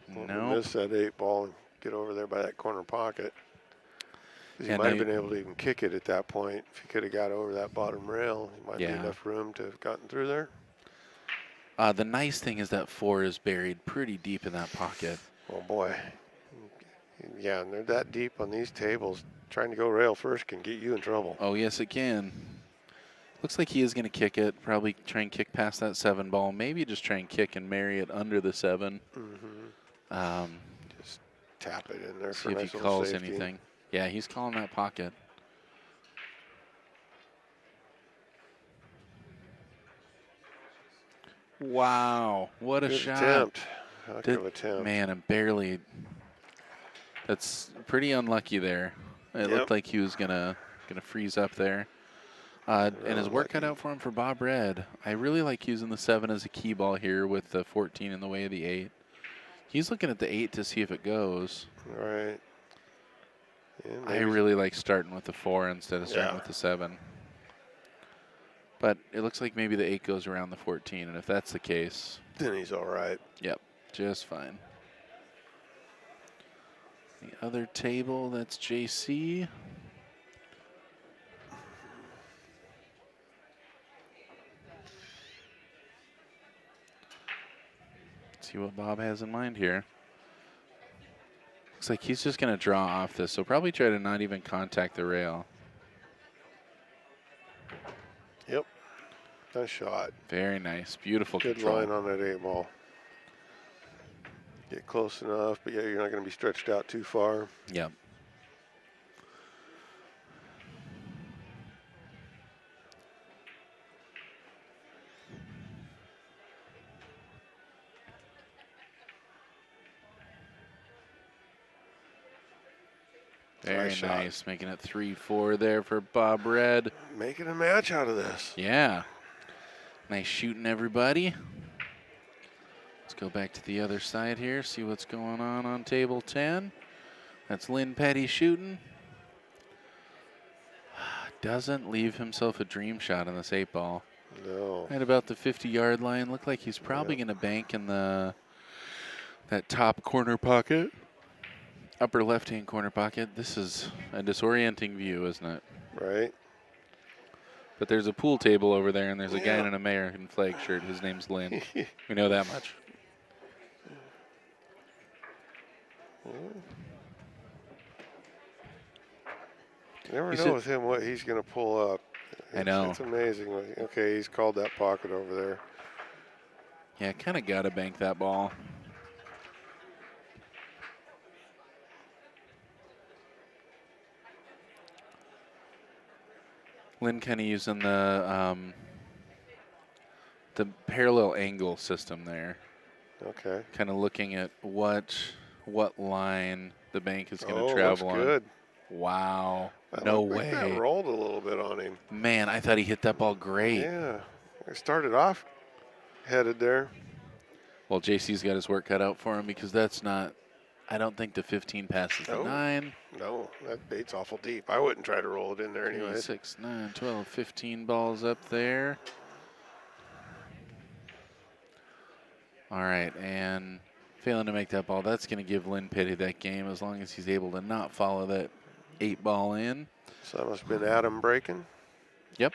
No. Miss that 8 ball and get over there by that corner pocket. He Yeah, might have been able to even kick it at that point. If he could have got over that bottom rail, he might be enough room to have gotten through there. The nice thing is that 4 is buried pretty deep in that pocket. Oh, boy. Yeah, and they're that deep on these tables. Trying to go rail first can get you in trouble. Oh, yes, it can. Looks like he is going to kick it. Probably try and kick past that 7 ball. Maybe just try and kick and marry it under the 7. Just tap it in there See for if nice he little calls safety. anything. Yeah, he's calling that pocket. Wow, what a Good shot. attempt. Heck of attempt. Man, and barely. That's pretty unlucky there. It looked like he was gonna freeze up there. And his work cut out for him for Bob Red. I really like using the 7 as a key ball here with the 14 in the way of the 8. He's looking at the 8 to see if it goes. Right. Yeah, I really like starting with the 4 instead of starting with the 7. But it looks like maybe the 8 goes around the 14, and if that's the case, then he's all right. Yep, just fine. The other table, that's JC. Let's see what Bob has in mind here. Looks like he's just going to draw off this, so probably try to not even contact the rail. Yep. Nice shot. Very nice. Beautiful Good control. line on that 8 ball. Get close enough, but yeah, you're not going to be stretched out too far. Yep. Very nice. Making it 3-4 there for Bob Red. Making a match out of this. Yeah. Nice shooting, everybody. Let's go back to the other side here, see what's going on table 10. That's Lynn Petty shooting. Doesn't leave himself a dream shot on this 8 ball. No. At about the 50-yard line. Looked like he's probably going to bank in that top corner pocket. Upper left-hand corner pocket. This is a disorienting view, isn't it? Right. But there's a pool table over there, and there's a guy in an American flag shirt. His name's Lynn. We know that much. You never know with him what he's going to pull up. I know. It's amazing. Okay, he's called that pocket over there. Yeah, kind of got to bank that ball. Lynn kind of using the parallel angle system there. Okay. Kind of looking at what line the bank is going to Oh, travel looks on. good. Wow. No way. That rolled a little bit on him. Man, I thought he hit that ball great. Yeah. I started off headed there. Well, JC's got his work cut out for him because that's not, I don't think the 15 passes the 9. No, that bait's awful deep. I wouldn't try to roll it in there 3, anyway. 6, 9, 12, 15 balls up there. All right, and failing to make that ball, that's going to give Lynn Petty that game as long as he's able to not follow that 8 ball in. So that must have been Adam breaking. Yep.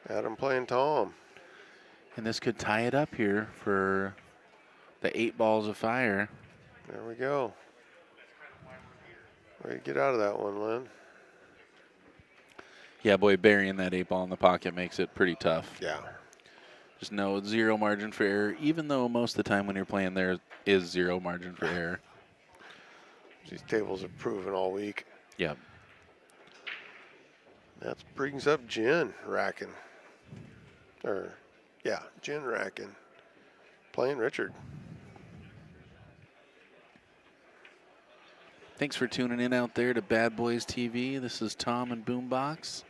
Adam playing Tom. And this could tie it up here for the 8 balls of fire. There we go. Way to get out of that one, Lynn. Yeah, boy, burying that 8 ball in the pocket makes it pretty tough. Yeah. Just no zero margin for error, even though most of the time when you're playing there is zero margin for error. These tables have proven all week. Yep. That brings up Jen Rackin. Jen Rackin. Playing Richard. Thanks for tuning in out there to Bad Boys TV. This is Tom and Boombox.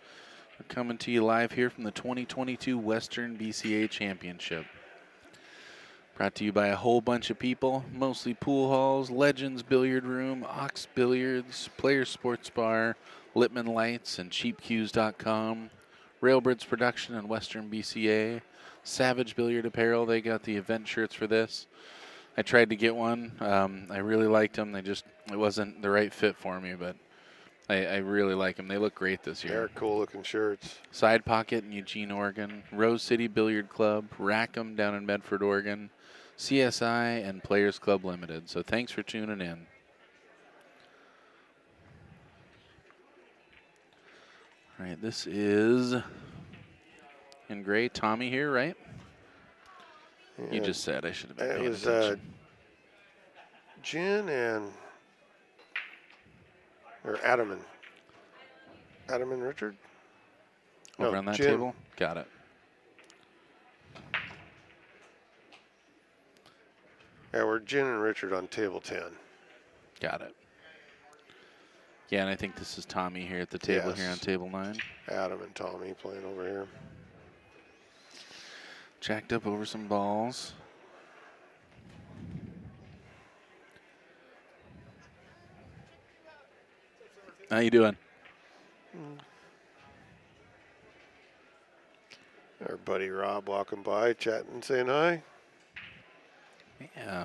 We're coming to you live here from the 2022 Western BCA Championship. Brought to you by a whole bunch of people, mostly Pool Halls, Legends Billiard Room, Ox Billiards, Players Sports Bar, Littman Lights, and CheapCues.com, Railbirds Production and Western BCA, Savage Billiard Apparel. They got the event shirts for this. I tried to get one. I really liked them. It wasn't the right fit for me, but I really like them. They look great this year. They're cool looking shirts. Side Pocket in Eugene, Oregon, Rose City Billiard Club, Rackham down in Medford, Oregon, CSI, and Players Club Limited. So thanks for tuning in. All right, this is in gray. Tommy here, right? And You just said I should have been it paying was attention. Jen and Adam and Richard. Over on that Jen. table? Got it. Yeah, we're Jen and Richard on table 10. Got it. Yeah, and I think this is Tommy here at the table Yes. here on table 9. Adam and Tommy playing over here. Jacked up over some balls. How you doing? Our buddy Rob walking by, chatting, saying hi. Yeah.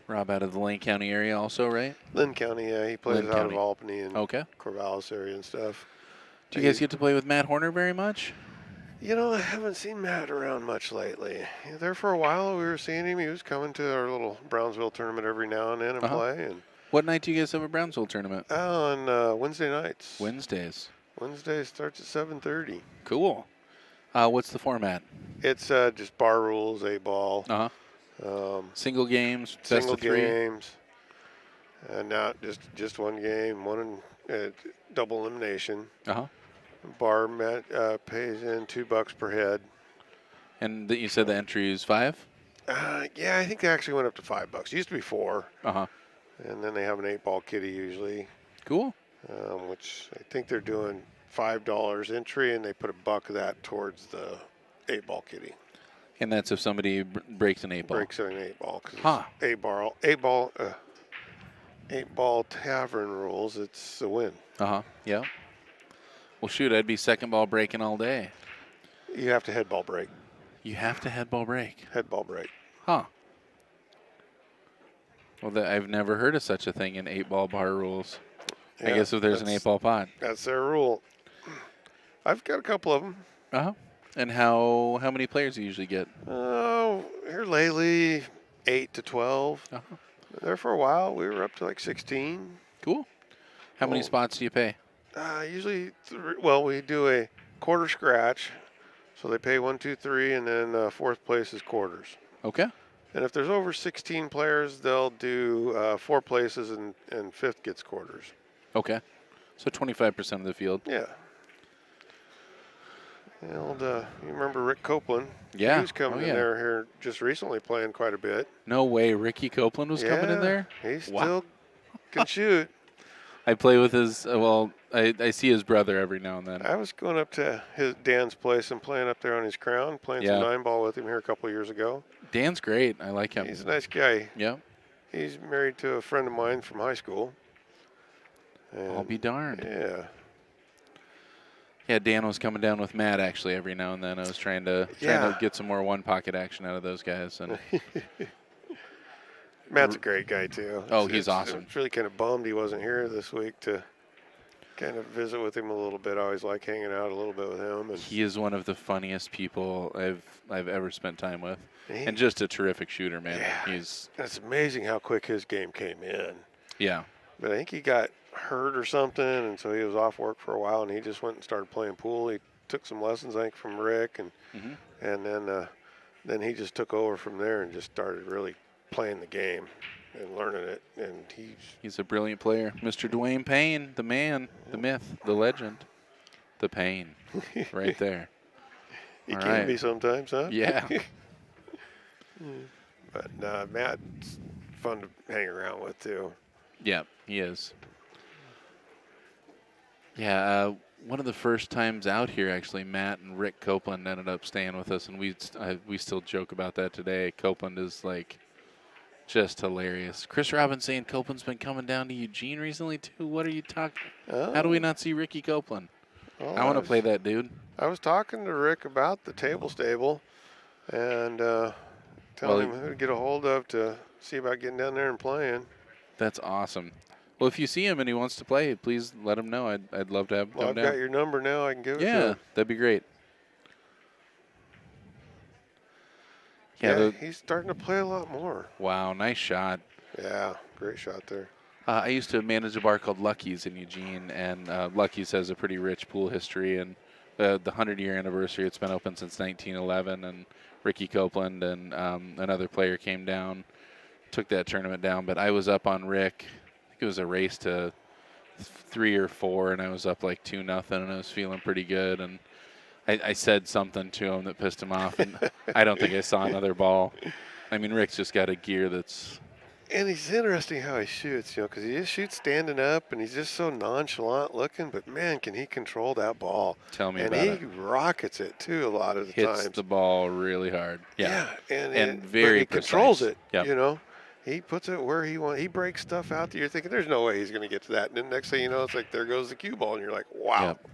Rob out of the Lane County area also, right? Lynn County, yeah, he plays Lynn out County. of Albany and Okay. Corvallis area and stuff. Do you guys get to play with Matt Horner very much? You know, I haven't seen Matt around much lately. There for a while, we were seeing him. He was coming to our little Brownsville tournament every now and then and play. And What night do you guys have a Brownsville tournament? on Wednesday nights. Wednesdays. Wednesday starts at 7:30. Cool. What's the format? It's just bar rules, 8-ball. Single games, best Single of 3. games. And now just one game, double elimination. Bar pays in $2 per head. And you said the entry is 5? Yeah, I think they actually went up to $5. It used to be 4. And then they have an 8-ball kitty usually. Cool. Which I think they're doing $5 entry, and they put $1 of that towards the 8-ball kitty. And that's if somebody breaks an 8-ball. Breaks an 8-ball. Huh. 8-ball tavern rules. It's a win. Yeah. Well, shoot, I'd be second ball breaking all day. You have to head ball break. You have to head ball break. Head ball break. Huh. Well, I've never heard of such a thing in 8-ball bar rules. Yeah, I guess if there's an 8-ball pot. That's their rule. I've got a couple of them. And how many players do you usually get? Oh, here lately, 8 to 12. There for a while, we were up to like 16. Cool. How many spots do you pay? Usually, we do a quarter scratch. So they pay 1, 2, 3, and then fourth place is quarters. Okay. And if there's over 16 players, they'll do 4 places and fifth gets quarters. Okay. So 25% of the field. Yeah. And you remember Rick Copeland? Yeah. He was coming in there here just recently playing quite a bit. No way. Ricky Copeland was coming in there? He still can shoot. I play with his. I see his brother every now and then. I was going up to Dan's place and playing up there on his crown, playing some 9-ball with him here a couple of years ago. Dan's great. I like him. He's a nice guy. Yeah. He's married to a friend of mine from high school. I'll be darned. Yeah. Yeah, Dan was coming down with Matt actually every now and then. I was trying to get some more one pocket action out of those guys. And Matt's a great guy too. Oh, he's awesome. It's really kind of bummed he wasn't here this week to kind of visit with him a little bit. I always like hanging out a little bit with him. And he is one of the funniest people I've ever spent time with, and just a terrific shooter, man. Yeah, it's amazing how quick his game came in. Yeah. But I think he got hurt or something, and so he was off work for a while, and he just went and started playing pool. He took some lessons, I think, from Rick, and then he just took over from there and just started really playing the game and learning it. And he's a brilliant player. Mr. Dwayne Payne, the man, the myth, the legend, the Payne, right there. He can be sometimes, huh? Yeah. But Matt's fun to hang around with too. Yeah, he is. Yeah, one of the first times out here, actually, Matt and Rick Copeland ended up staying with us, and we still joke about that today. Copeland is like just hilarious. Chris Robbins saying Copeland's been coming down to Eugene recently too. What are you talking? How do we not see Ricky Copeland? Well, I want to play that dude. I was talking to Rick about the table stable, and telling him who to get a hold of to see about getting down there and playing. That's awesome. Well, if you see him and he wants to play, please let him know. I'd love to have him come down. I've got your number now. I can give it to him. Yeah, that'd be great. Yeah, he's starting to play a lot more. Wow, nice shot. Yeah, great shot there. I used to manage a bar called Lucky's in Eugene, and Lucky's has a pretty rich pool history. And the 100-year anniversary, it's been open since 1911, and Ricky Copeland and another player came down, took that tournament down. But I was up on Rick. I think it was a race to 3 or 4, and I was up like 2-0, and I was feeling pretty good. And I said something to him that pissed him off, and I don't think I saw another ball. I mean, Rick's just got a gear that's... And he's interesting how he shoots, because he just shoots standing up, and he's just so nonchalant looking. But, man, can he control that ball. Tell me about it. And he rockets it, too, a lot of the times. Hits the ball really hard. Yeah, and very he precise. Controls it, Yep. He puts it where he wants. He breaks stuff out that you're thinking, there's no way he's going to get to that. And then next thing you know, it's like, there goes the cue ball, and you're like, wow. Yep.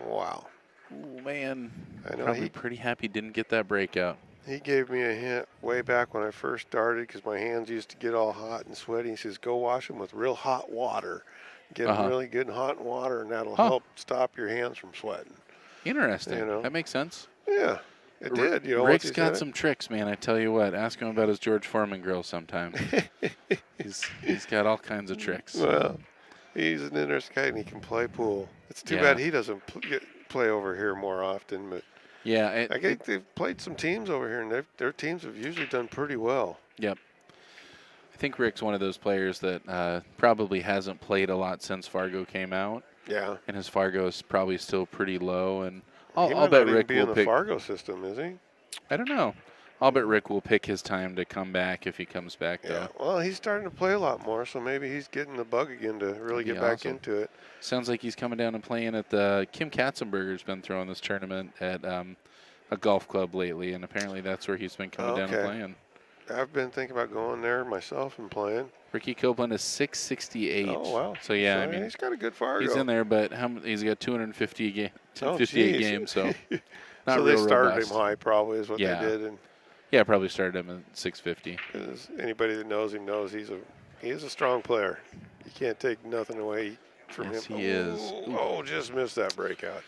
Wow. Oh, man. I know. Probably pretty happy didn't get that breakout. He gave me a hint way back when I first started because my hands used to get all hot and sweaty. He says, go wash them with real hot water. Get them really good and hot in water, and that'll help stop your hands from sweating. Interesting. That makes sense. Yeah, it did. Rick's got some tricks, man. I tell you what. Ask him about his George Foreman grill sometime. he's got all kinds of tricks. Well, he's an interesting guy, and he can play pool. It's too bad he doesn't play over here more often, but... Yeah, I think they've played some teams over here, and their teams have usually done pretty well. Yep. I think Rick's one of those players that probably hasn't played a lot since Fargo came out. Yeah. And his Fargo is probably still pretty low, and I'll bet Rick will pick. Be in the Fargo system, is he? I don't know. I'll bet Rick will pick his time to come back if he comes back, though. Yeah. Well, he's starting to play a lot more, so maybe he's getting the bug again to really get back into it. Sounds like he's coming down and playing at the Kim Katzenberger's been throwing this tournament at a golf club lately, and apparently that's where he's been coming down and playing. I've been thinking about going there myself and playing. Ricky Copeland is 668. Oh, wow. So, yeah, so, I mean, he's got a good Fargo. He's in there, but he's got 258 games, so not so real they started robust. him high, probably, is what they did. And yeah, probably started him at 650. Because anybody that knows him knows he is a strong player. You can't take nothing away from him. Yes, he is. Oh, just missed that breakout.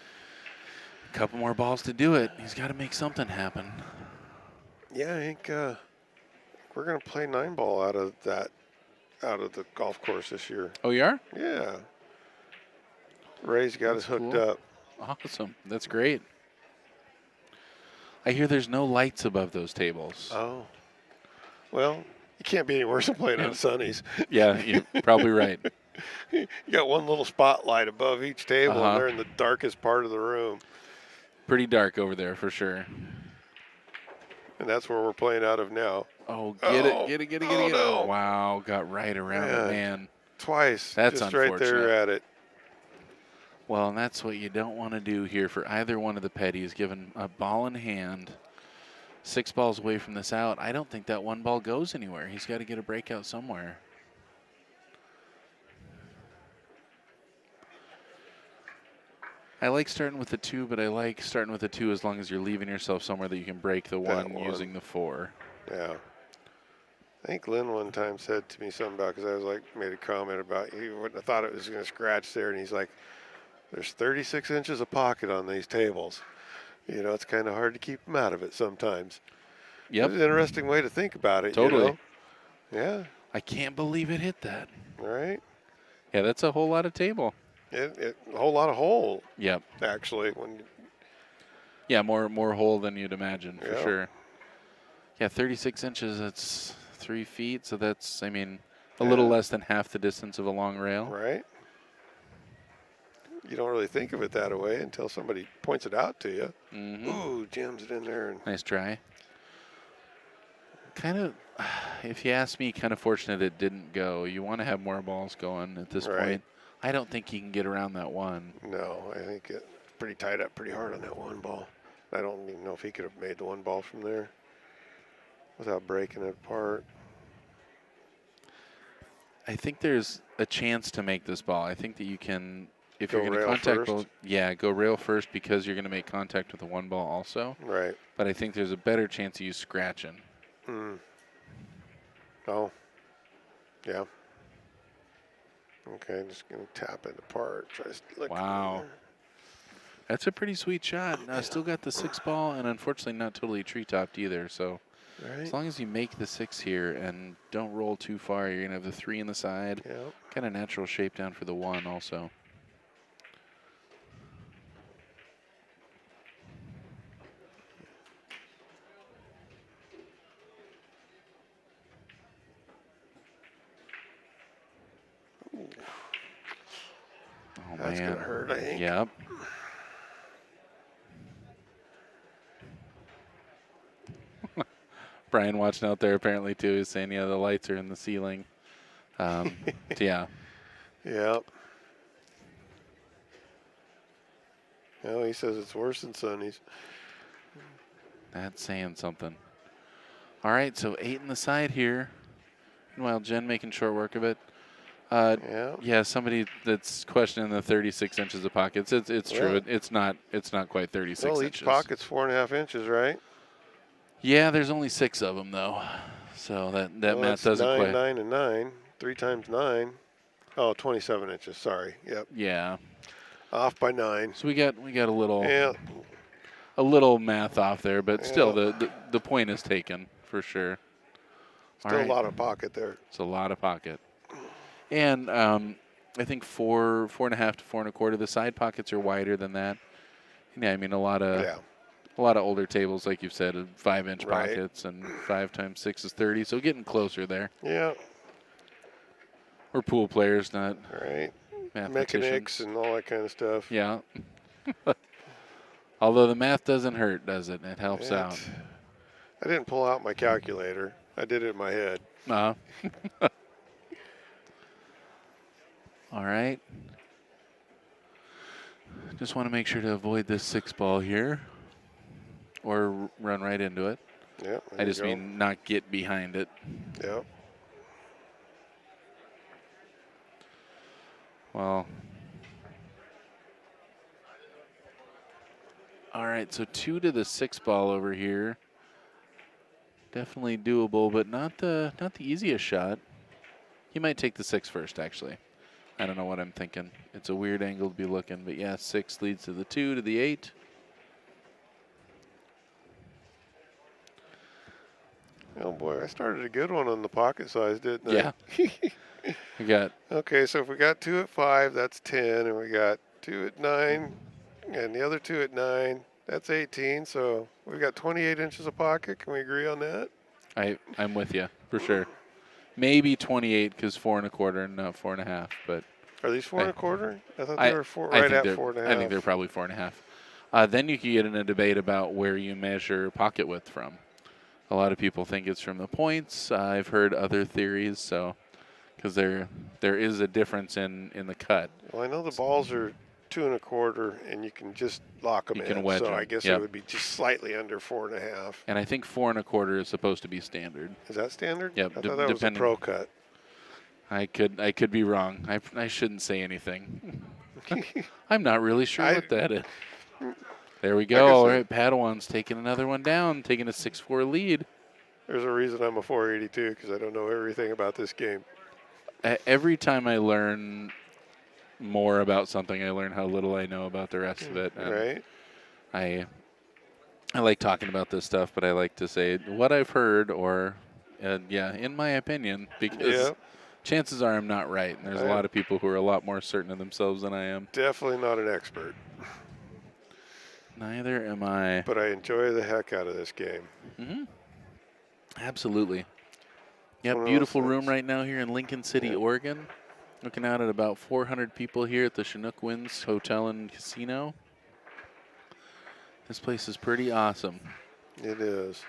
A couple more balls to do it. He's got to make something happen. Yeah, I think we're going to play 9-ball out of the golf course this year. Oh, you are? Yeah. Ray's got us hooked up. Awesome. That's great. I hear there's no lights above those tables. Oh. Well, you can't be any worse than playing on Sunnies. Yeah, you're probably right. You got one little spotlight above each table, and they're in the darkest part of the room. Pretty dark over there for sure. And that's where we're playing out of now. Oh, get it. No. Oh, wow, got right around it, man. twice. That's just right there unfortunate. at it. Well, and that's what you don't want to do here for either one of the Petties, given a ball in hand, 6 balls away from this out. I don't think that one ball goes anywhere. He's got to get a breakout somewhere. I like starting with the 2, but I like starting with the 2 as long as you're leaving yourself somewhere that you can break the one using the 4. Yeah. I think Lynn one time said to me something about, because I was like, made a comment about, he wouldn't have thought it was going to scratch there, and he's like, there's 36 inches of pocket on these tables. You know, it's kind of hard to keep them out of it sometimes. Yep. It's an interesting way to think about it. Totally. You know? Yeah. I can't believe it hit that. Right. Yeah, that's a whole lot of table. A whole lot of hole. Yep. Actually, Yeah, more hole than you'd imagine, for Yeah. sure. Yeah, 36 inches, that's 3 feet, so that's, I mean, a little less than half the distance of a long rail. Right. You don't really think of it that way until somebody points it out to you. Mm-hmm. Ooh, jams it in there. Nice try. Kind of, if you ask me, kind of fortunate it didn't go. You want to have more balls going at this point. I don't think he can get around that one. No, I think it's pretty tied up pretty hard on that one ball. I don't even know if he could have made the one ball from there without breaking it apart. I think there's a chance to make this ball. I think that you can, if Go you're going to rail contact, first? go rail first because you're going to make contact with the one ball also. Right. But I think there's a better chance of you scratching. Oh. Yeah. Okay, just going to tap it apart. Try to look. Wow. That's a pretty sweet shot. Still got the 6 ball, and unfortunately not totally tree-topped either. So as long as you make the 6 here and don't roll too far, you're going to have the 3 in the side. Yep. Kind of natural shape down for the 1 also. Oh, That's man. going to hurt, I think. Yep. Brian watching out there apparently too is saying, yeah, the lights are in the ceiling. Yeah. Yep. Well, he says it's worse than Sonny's. That's saying something. All right, so 8 in the side here. Meanwhile, Jen making short work of it. Yeah, somebody that's questioning the 36 inches of pockets. It's true. It's not quite 36 well, inches. each pocket's 4.5 inches, right? Yeah, there's only 6 of them though, so that math doesn't 9, quite. 9, and 9. 3 times 9. Oh, 27 inches. Sorry. Yep. Yeah. Off by 9. So we got a little. Yeah. A little math off there, but still the point is taken for sure. Still a lot of pocket there. It's a lot of pocket. And I think 4.5 to 4 1/4. The side pockets are wider than that. Yeah, I mean a lot of older tables, like you've said, 5-inch pockets, and 5 times 6 is 30. So getting closer there. Yeah. We're pool players, not mathematicians. Mechanics and all that kind of stuff. Yeah. Although the math doesn't hurt, does it? It helps out. I didn't pull out my calculator. I did it in my head. All right. Just want to make sure to avoid this 6 ball here or run right into it. Yeah. I just mean not get behind it. Yep. Well. All right, so 2 to the 6 ball over here. Definitely doable, but not the easiest shot. He might take the 6 first, actually. I don't know what I'm thinking. It's a weird angle to be looking, but yeah, 6 leads to the 2 to the 8. Oh boy, I started a good one on the pocket size, didn't I? Yeah. We got. Okay, so if we got 2 at 5, that's 10, and we got 2 at 9, and the other 2 at 9, that's 18. So we've got 28 inches of pocket. Can we agree on that? I'm with you for sure. Maybe 28 because 4 1/4 and not 4 1/2. But are these 4 1/4? I thought they were right at 4 1/2. I think they're probably 4 1/2. Then you can get in a debate about where you measure pocket width from. A lot of people think it's from the points. I've heard other theories, so because there is a difference in the cut. Well, I know the balls are 2 1/4, and you can just lock them You in. can wedge so I them, guess yep. it would be just slightly under 4 1/2. And I think 4 1/4 is supposed to be standard. Is that standard? Yep. I thought that was a pro cut. I could be wrong. I shouldn't say anything. I'm not really sure what that is. There we go. All right, Padawan's taking another one down, taking a 6-4 lead. There's a reason I'm a 482 because I don't know everything about this game. Every time I learn more about something, I learn how little I know about the rest of it. And right. I like talking about this stuff, but I like to say what I've heard or, in my opinion, because chances are I'm not right. And there's a lot of people who are a lot more certain of themselves than I am. Definitely not an expert. Neither am I. But I enjoy the heck out of this game. Mm-hmm. Absolutely. Yeah, beautiful room right now here in Lincoln City, Oregon. Looking out at about 400 people here at the Chinook Winds Hotel and Casino. This place is pretty awesome. It is.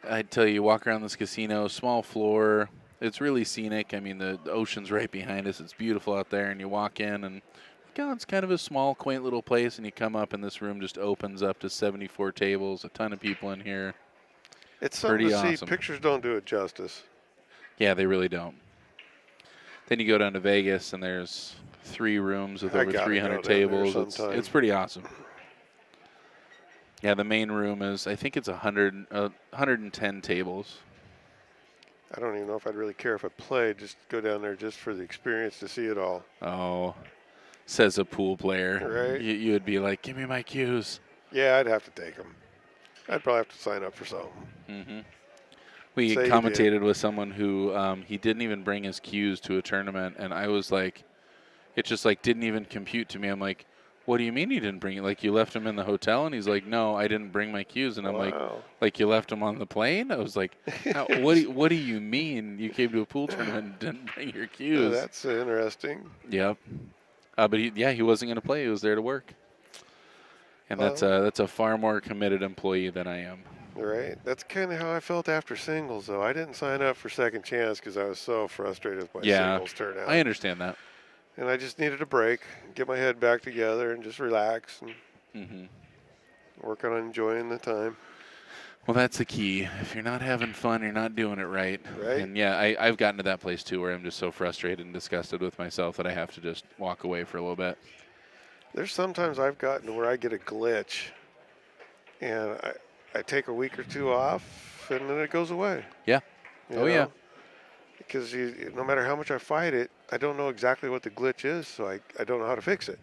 I'd tell you, walk around this casino, small floor. It's really scenic. I mean, the ocean's right behind us. It's beautiful out there, and you walk in, and it's kind of a small, quaint little place, and you come up, and this room just opens up to 74 tables, a ton of people in here. It's something to see. Pictures don't do it justice. Yeah, they really don't. Then you go down to Vegas, and there's 3 rooms with over 300 tables. It's pretty awesome. Yeah, the main room is, I think it's 110 tables. I don't even know if I'd really care if I played. Just go down there just for the experience to see it all. Oh, says a pool player. Right. You would be like, give me my cues. Yeah, I'd have to take them. I'd probably have to sign up for something. Mm-hmm. We commentated with someone who he didn't even bring his cues to a tournament, and I was like, it just like didn't even compute to me. I'm like, what do you mean you didn't bring it? Like, you left him in the hotel? And he's like, no, I didn't bring my cues. And I'm like you left him on the plane? I was like, what do you mean you came to a pool tournament and didn't bring your cues? That's interesting. Yep. But he wasn't going to play. He was there to work. And that's a far more committed employee than I am. Right. That's kind of how I felt after singles, though. I didn't sign up for second chance because I was so frustrated with my singles turnout. I understand that. And I just needed a break, get my head back together, and just relax and work on enjoying the time. Well, that's the key. If you're not having fun, you're not doing it right. Right. And, I've gotten to that place, too, where I'm just so frustrated and disgusted with myself that I have to just walk away for a little bit. There's sometimes I've gotten to where I get a glitch, and I take a week or 2 off, and then it goes away. Yeah. Yeah. Because no matter how much I fight it, I don't know exactly what the glitch is, so I don't know how to fix it.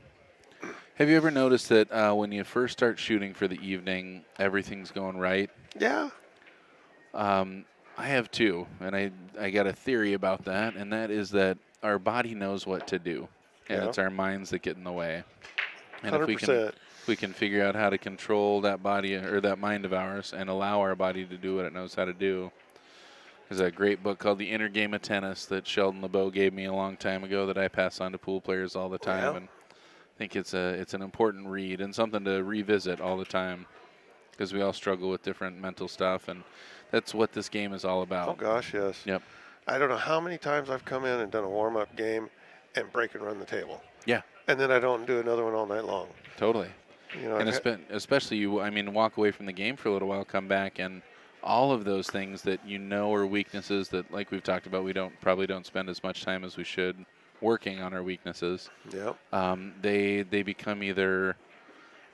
Have you ever noticed that when you first start shooting for the evening, everything's going right? Yeah. I have too, and I got a theory about that, and that is that our body knows what to do, and it's our minds that get in the way. And 100%. if we can figure out how to control that body or that mind of ours and allow our body to do what it knows how to do. There's a great book called The Inner Game of Tennis that Sheldon LeBeau gave me a long time ago that I pass on to pool players all the time. And I think it's an important read and something to revisit all the time because we all struggle with different mental stuff, and that's what this game is all about. Oh, gosh, yes. Yep. I don't know how many times I've come in and done a warm-up game and break and run the table. Yeah. And then I don't do another one all night long. Totally. And especially walk away from the game for a little while, come back, and all of those things that are weaknesses that, like we've talked about, we probably don't spend as much time as we should working on our weaknesses. Yeah. They become either,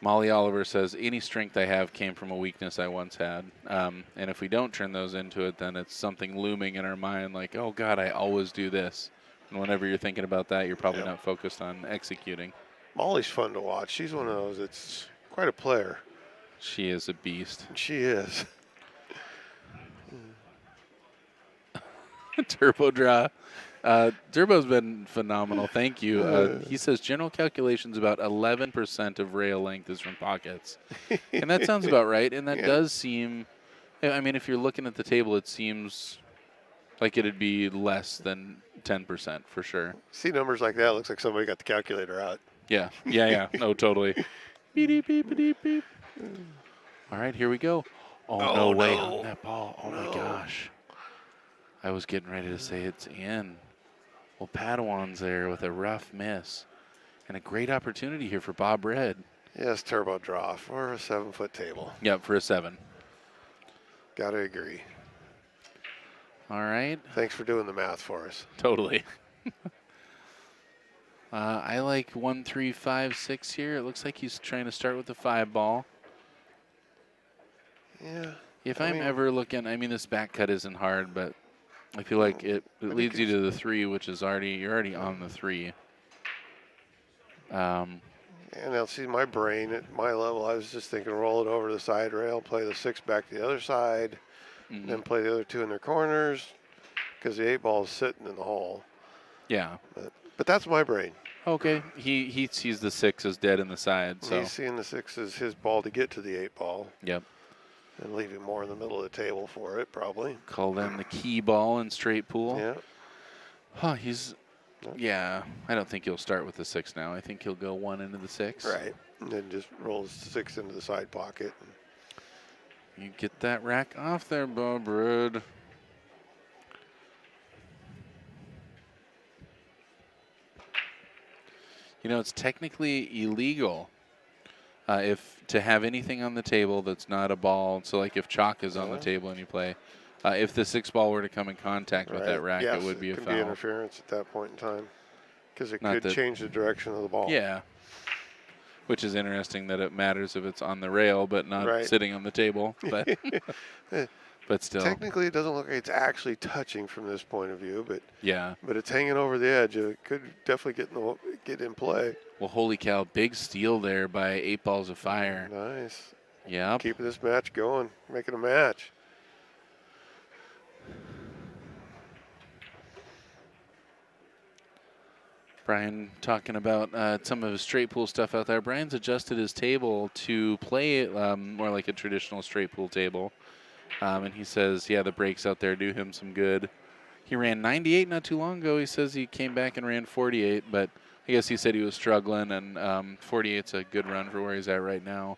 Molly Oliver says, any strength I have came from a weakness I once had. And if we don't turn those into it, then it's something looming in our mind like, oh, God, I always do this. And whenever you're thinking about that, you're probably not focused on executing. Molly's fun to watch. She's one of those that's quite a player. She is a beast. She is. Turbo Draw. Turbo's been phenomenal. Thank you. He says general calculations about 11% of rail length is from pockets. And that sounds about right. And that does seem, if you're looking at the table, it seems like it'd be less than 10% for sure. See numbers like that, it looks like somebody got the calculator out. Yeah. No, totally. Beep, beep, beep, beep. All right, here we go. Oh, no way on that ball. Oh, my gosh. I was getting ready to say it's in. Well, Padawan's there with a rough miss. And a great opportunity here for Bob Red. Yes, turbo draw for a 7-foot table. Yep, for a 7. Gotta agree. All right. Thanks for doing the math for us. Totally. I like 1, 3, 5, 6 here. It looks like he's trying to start with the 5 ball. Yeah. If I'm ever looking, I mean, this back cut isn't hard, but I feel like it leads you to the 3, which is you're already on the 3. And now, see, my brain at my level, I was just thinking roll it over to the side rail, play the 6 back to the other side, then play the other 2 in their corners, because the 8 ball is sitting in the hole. Yeah. But that's my brain. Okay. He sees the 6 as dead in the side. So he's seeing the 6 as his ball to get to the 8 ball. Yep. And leaving more in the middle of the table for it, probably. Call them the key ball in straight pool. Yeah. Huh, yeah, I don't think he'll start with the 6 now. I think he'll go 1 into the 6. Right. And then just rolls the 6 into the side pocket. You get that rack off there, Bob Red. You know, it's technically illegal if to have anything on the table that's not a ball. So, like if chalk is on the table and you play, if the 6 ball were to come in contact with that rack, it would be a foul. It could be interference at that point in time because it could change the direction of the ball. Yeah. Which is interesting that it matters if it's on the rail but not sitting on the table. But but still. Technically, it doesn't look like it's actually touching from this point of view, but yeah. But it's hanging over the edge. It could definitely get in play. Well, holy cow! Big steal there by 8 balls of fire. Nice. Yeah. Keeping this match going, making a match. Brian talking about some of his straight pool stuff out there. Brian's adjusted his table to play more like a traditional straight pool table. And he says, yeah, the breaks out there do him some good. He ran 98 not too long ago. He says he came back and ran 48, but I guess he said he was struggling, and 48's a good run for where he's at right now.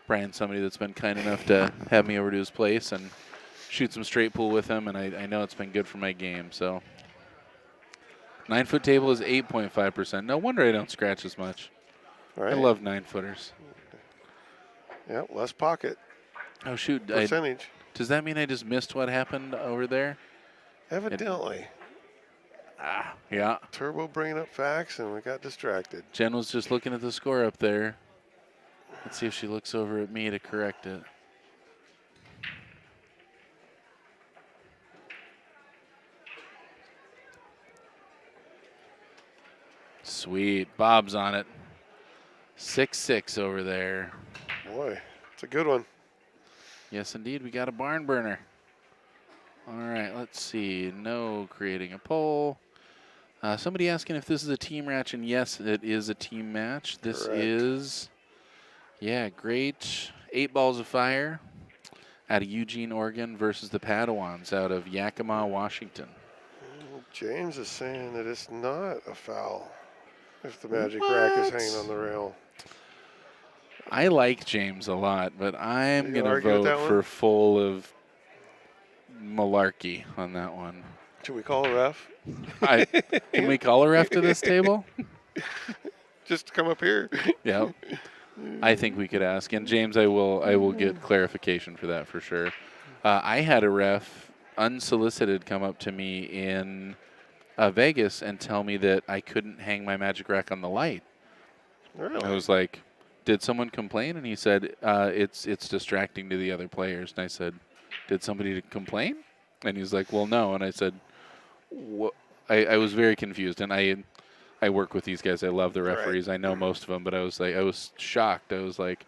Brian's somebody that's been kind enough to have me over to his place and shoot some straight pool with him, and I know it's been good for my game. So 9-foot table is 8.5%. No wonder I don't scratch as much. Right. I love 9-footers. Yeah, less pocket. Oh, shoot. Percentage. Does that mean I just missed what happened over there? Evidently. Yeah. Turbo bringing up facts, and we got distracted. Jen was just looking at the score up there. Let's see if she looks over at me to correct it. Sweet. Bob's on it. 6-6 over there. Boy, it's a good one. Yes, indeed. We got a barn burner. All right, let's see. No creating a poll. Somebody asking if this is a team match, and yes, it is a team match. This is, great. 8 balls of fire out of Eugene, Oregon versus the Padawans out of Yakima, Washington. James is saying that it's not a foul if the magic rack is hanging on the rail. I like James a lot, but I'm going to vote for full of malarkey on that one. Should we call a ref? Can we call a ref to this table? Just come up here. Yeah. I think we could ask. And James, I will get clarification for that for sure. I had a ref unsolicited come up to me in Vegas and tell me that I couldn't hang my magic rack on the light. Really? I was like, did someone complain? And he said, it's distracting to the other players. And I said, did somebody complain? And he's like, well, no. And I said, what? I was very confused. And I work with these guys. I love the referees. I know most of them. But I was shocked. I was like,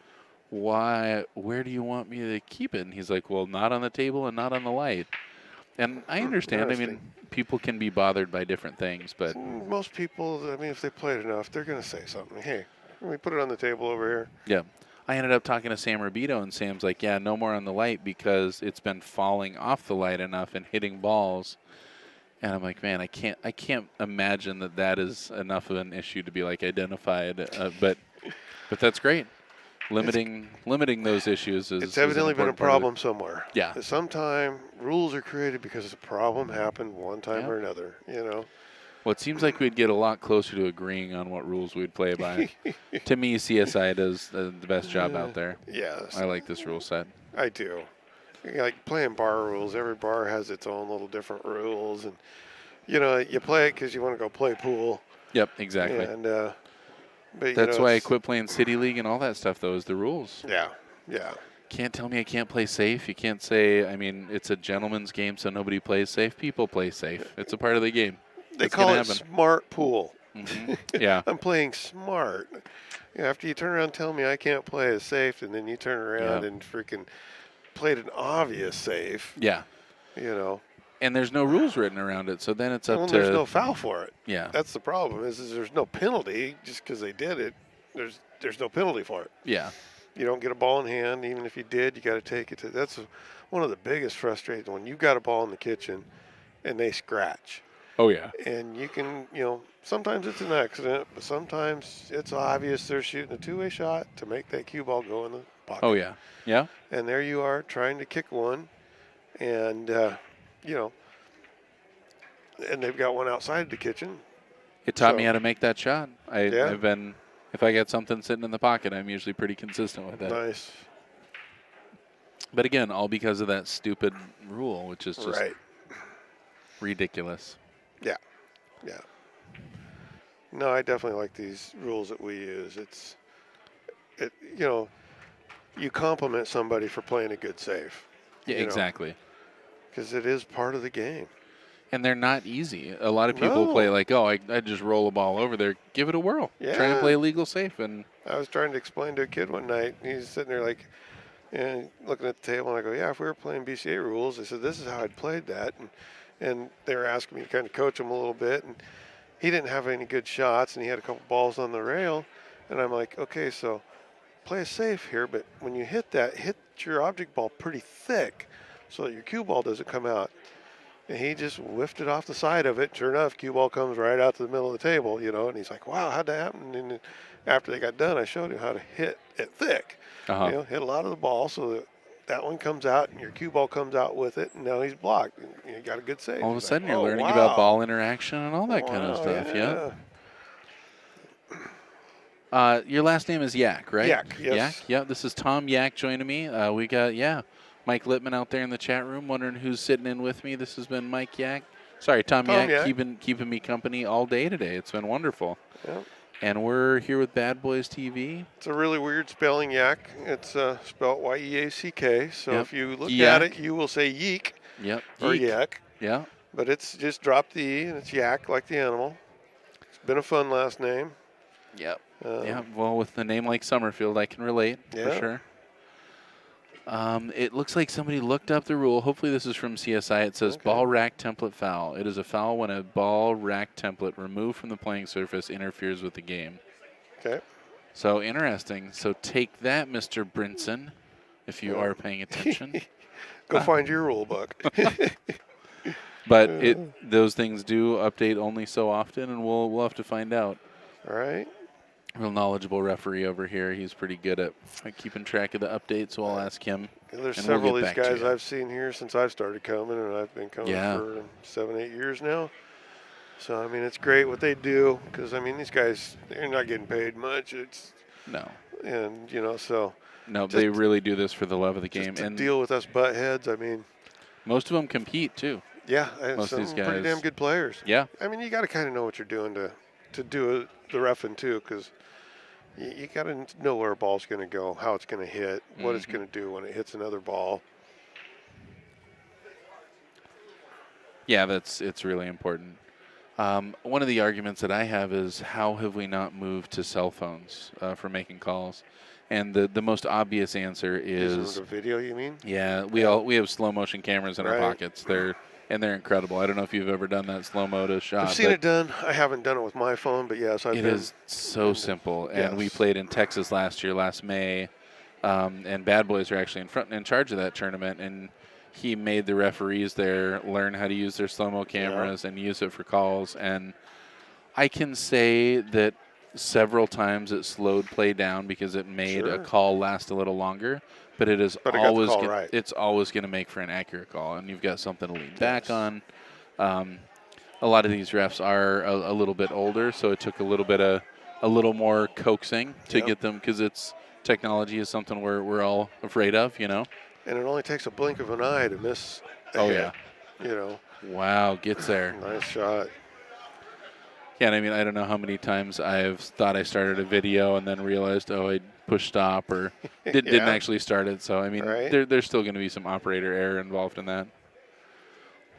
why? Where do you want me to keep it? And he's like, well, not on the table and not on the light. And I understand. I mean, people can be bothered by different things. But most people, I mean, if they played enough, they're going to say something. Hey, let me put it on the table over here. Yeah. I ended up talking to Sam Rubito, and Sam's like, yeah, no more on the light because it's been falling off the light enough and hitting balls. And I'm like, man, I can't imagine that is enough of an issue to be like identified. But that's great. Limiting those issues is. It's evidently been a problem somewhere. Yeah. Sometimes rules are created because a problem happened one time or another. You know. Well, it seems like we'd get a lot closer to agreeing on what rules we'd play by. To me, CSI does the best job out there. Yes. I like this rule set. I do. Like playing bar rules, every bar has its own little different rules. And, you play it because you want to go play pool. Yep, exactly. And, but, That's why I quit playing City League and all that stuff, though, is the rules. Yeah, yeah. Can't tell me I can't play safe. You can't say, it's a gentleman's game, so nobody plays safe. People play safe. It's a part of the game. They call it smart pool. Mm-hmm. Yeah. I'm playing smart. After you turn around and tell me I can't play a safe, and then you turn around and freaking played an obvious safe. Yeah. And there's no rules written around it, so then it's up to... there's no foul for it. Yeah. That's the problem, is there's no penalty just because they did it. There's no penalty for it. Yeah. You don't get a ball in hand. Even if you did, you got to take it to... That's one of the biggest frustrations when you got a ball in the kitchen and they scratch. Oh, yeah. And you can, sometimes it's an accident, but sometimes it's obvious they're shooting a two-way shot to make that cue ball go in the pocket. Oh, yeah. Yeah. And there you are trying to kick one, and, and they've got one outside the kitchen. It taught me how to make that shot. Yeah. If I got something sitting in the pocket, I'm usually pretty consistent with that. Nice. But again, all because of that stupid rule, which is just ridiculous. Yeah. Yeah. No, I definitely like these rules that we use. You compliment somebody for playing a good save. Yeah, exactly. Because it is part of the game. And they're not easy. A lot of people play like, I just roll a ball over there. Give it a whirl. Yeah. Try and play legal safe. And I was trying to explain to a kid one night. He's sitting there looking at the table, and I go, if we were playing BCA rules, I said, this is how I'd played that. And they were asking me to kind of coach him a little bit. And he didn't have any good shots, and he had a couple balls on the rail. And I'm like, okay, so play safe here, but when you hit your object ball pretty thick so that your cue ball doesn't come out. And he just whiffed it off the side of it. Sure enough, cue ball comes right out to the middle of the table, and he's like, wow, how'd that happen? And after they got done, I showed him how to hit it thick. Hit a lot of the ball so that one comes out and your cue ball comes out with it, and now he's blocked. And you got a good save. All of a sudden, you're learning about ball interaction and all that kind of stuff, your last name is Yak, right? Yak, yes. Yak, yeah. This is Tom Yak joining me. We got, Mike Littman out there in the chat room wondering who's sitting in with me. This has been Mike Yak. Sorry, Tom Yak. Keeping me company all day today. It's been wonderful. Yep. And we're here with Bad Boys TV. It's a really weird spelling, Yak. It's spelled Y-E-A-C-K. So if you look at it, you will say Yeek. Yep. Or Yak. Yeah. But it's just dropped the E, and it's Yak, like the animal. It's been a fun last name. Yep. Well, with a name like Summerfield, I can relate for sure. It looks like somebody looked up the rule. Hopefully this is from CSI. It says ball rack template foul. It is a foul when a ball rack template removed from the playing surface interferes with the game. Okay. So interesting. So take that, Mr. Brinson, if you are paying attention. Go find your rule book. But those things do update only so often, and we'll have to find out. All right. Real knowledgeable referee over here. He's pretty good at keeping track of the updates, so I'll ask him. There's several of these guys I've seen here since I've started coming, and I've been coming for 7-8 years now. So, it's great what they do because, these guys, they're not getting paid much. No. And, so. No, they really do this for the love of the game. And deal with us buttheads, most of them compete, too. Yeah. Most of these guys. Pretty damn good players. Yeah. You got to kind of know what you're doing to do the reffing, too, because you got to know where a ball's going to go, how it's going to hit, what it's going to do when it hits another ball. Yeah, it's really important. One of the arguments that I have is how have we not moved to cell phones for making calls? And the most obvious answer is the video. You mean? Yeah, we have slow motion cameras in our pockets. They're incredible. I don't know if you've ever done that slow mo to shot. I've seen it done. I haven't done it with my phone, but yes, I've. It is so simple. And we played in Texas last May, and Bad Boys are actually in charge of that tournament. And he made the referees there learn how to use their slow mo cameras and use it for calls. And I can say that several times it slowed play down because it made a call last a little longer. But it's always going to make for an accurate call, and you've got something to lean back on. a lot of these refs are a little bit older, so it took a little more coaxing to Yep. get them, because it's technology is something we're all afraid of, you know. And it only takes a blink of an eye to miss a Oh hit, yeah. you know. Wow, gets there. Nice shot. Yeah, and I mean, I don't know how many times I've thought I started a video and then realized, oh, I pushed stop or didn't Yeah. actually start it. So, I mean, Right. there's still going to be some operator error involved in that.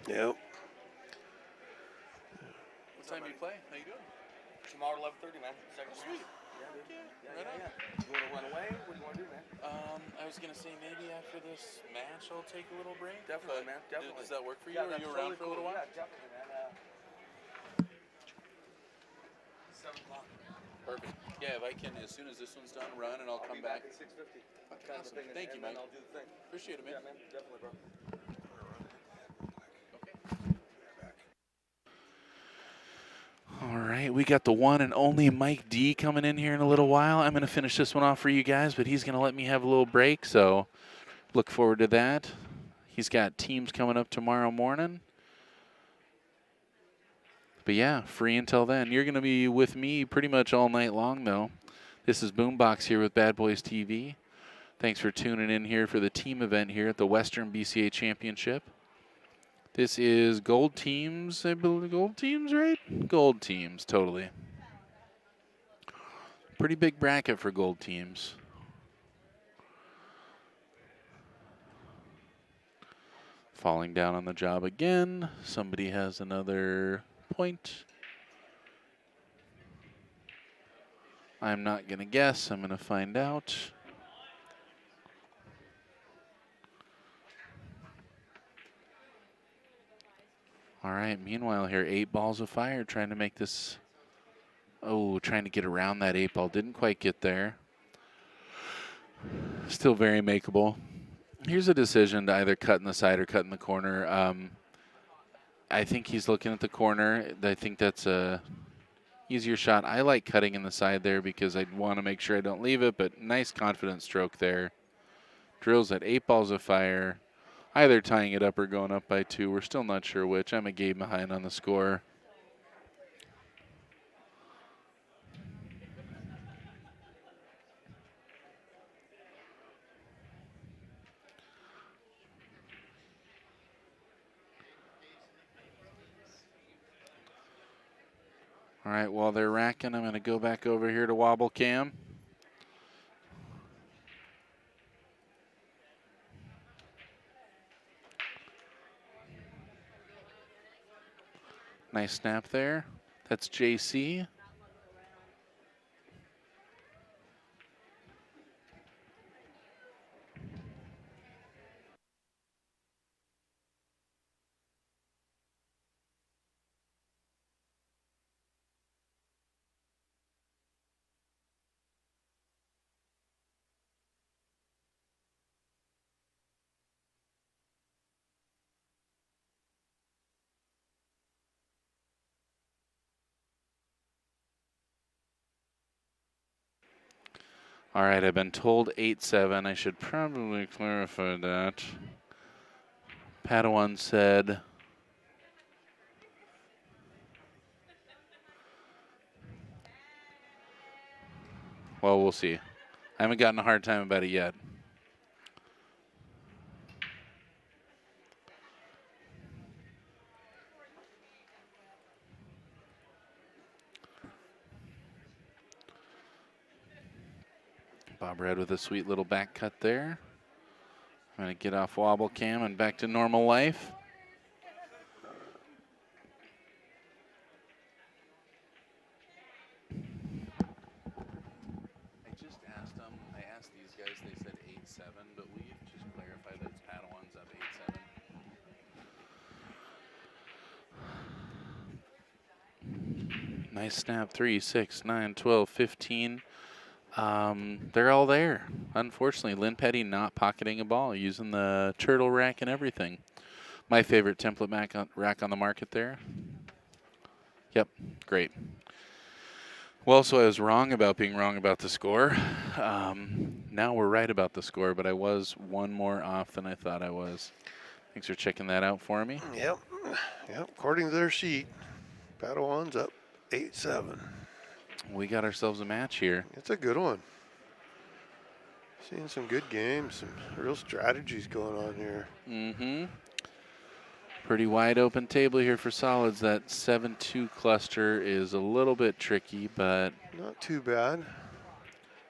Yep. What time do you play? How you doing? Tomorrow, 11:30, man. Second Sweet. Yeah. You want to run away? What do you want to do, man? I was going to say maybe after this match I'll take a little break. Definitely, man. Definitely. Does that work for you? Are you around for a little while? Yeah, definitely, man. 7 o'clock. Perfect. Yeah, if I can, as soon as this one's done, run, and I'll come back. At 6:50. Awesome. Thank you, Mike. I'll do the thing. Appreciate it, man. Yeah, man. Definitely, bro. All right, we got the one and only Mike D coming in here in a little while. I'm going to finish this one off for you guys, but he's going to let me have a little break, so look forward to that. He's got teams coming up tomorrow morning. But yeah, free until then. You're going to be with me pretty much all night long, though. This is Boombox here with Bad Boys TV. Thanks for tuning in here for the team event here at the Western BCA Championship. This is Gold Teams, I believe. Gold Teams, right? Gold Teams, totally. Pretty big bracket for Gold Teams. Falling down on the job again. Somebody has another point. I'm not going to guess. I'm going to find out. All right, meanwhile here, 8 balls of fire trying to make this, trying to get around that 8 ball. Didn't quite get there. Still very makeable. Here's a decision to either cut in the side or cut in the corner. I think he's looking at the corner. I think that's a easier shot. I like cutting in the side there because I want to make sure I don't leave it, but nice confident stroke there. Drills at 8 balls of fire. Either tying it up or going up by 2. We're still not sure which. I'm a game behind on the score. All right, while they're racking, I'm going to go back over here to Wobble Cam. Nice snap there. That's JC. All right, I've been told 8-7. I should probably clarify that. Padawan said, well, we'll see. I haven't gotten a hard time about it yet. Bob Red with a sweet little back cut there. I'm going to get off Wobble Cam and back to normal life. I just asked them, I asked these guys, they said 8-7, but we just clarify that it's Padawans up 8-7. Nice snap, 3, 6, 9, 12, 15. They're all there. Unfortunately, Lynn Petty not pocketing a ball, using the turtle rack and everything. My favorite template rack on the market there. Yep, great. Well, so I was wrong about being wrong about the score. Now we're right about the score, but I was one more off than I thought I was. Thanks for checking that out for me. Yep. According to their sheet. Padawans up 8-7. We got ourselves a match here. It's a good one. Seeing some good games, some real strategies going on here. Mm-hmm. Pretty wide open table here for solids. That 7-2 cluster is a little bit tricky, but Not too bad.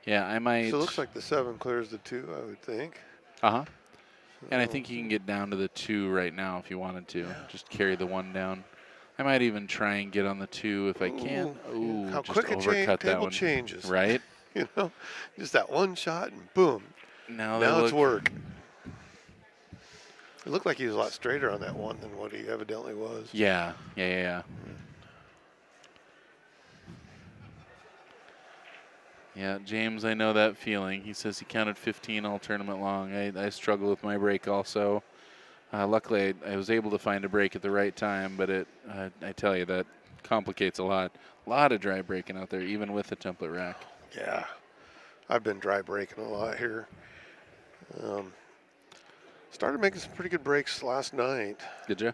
yeah, I might. So it looks like the 7 clears the 2, I would think. Uh-huh. And I think you can get down to the 2 right now if you wanted to. Yeah. Just carry the 1 down. I might even try and get on the 2 if I can. Ooh, how just quick a overcut that table one. changes. Right? You know, just that one shot and boom. Now Now it's work. It looked like he was a lot straighter on that one than what he evidently was. Yeah. Yeah, James, I know that feeling. He says he counted 15 all tournament long. I struggle with my break also. Luckily, I was able to find a break at the right time, but I tell you, that complicates a lot. A lot of dry breaking out there, even with the template rack. Yeah. I've been dry breaking a lot here. Started making some pretty good breaks last night. Did you?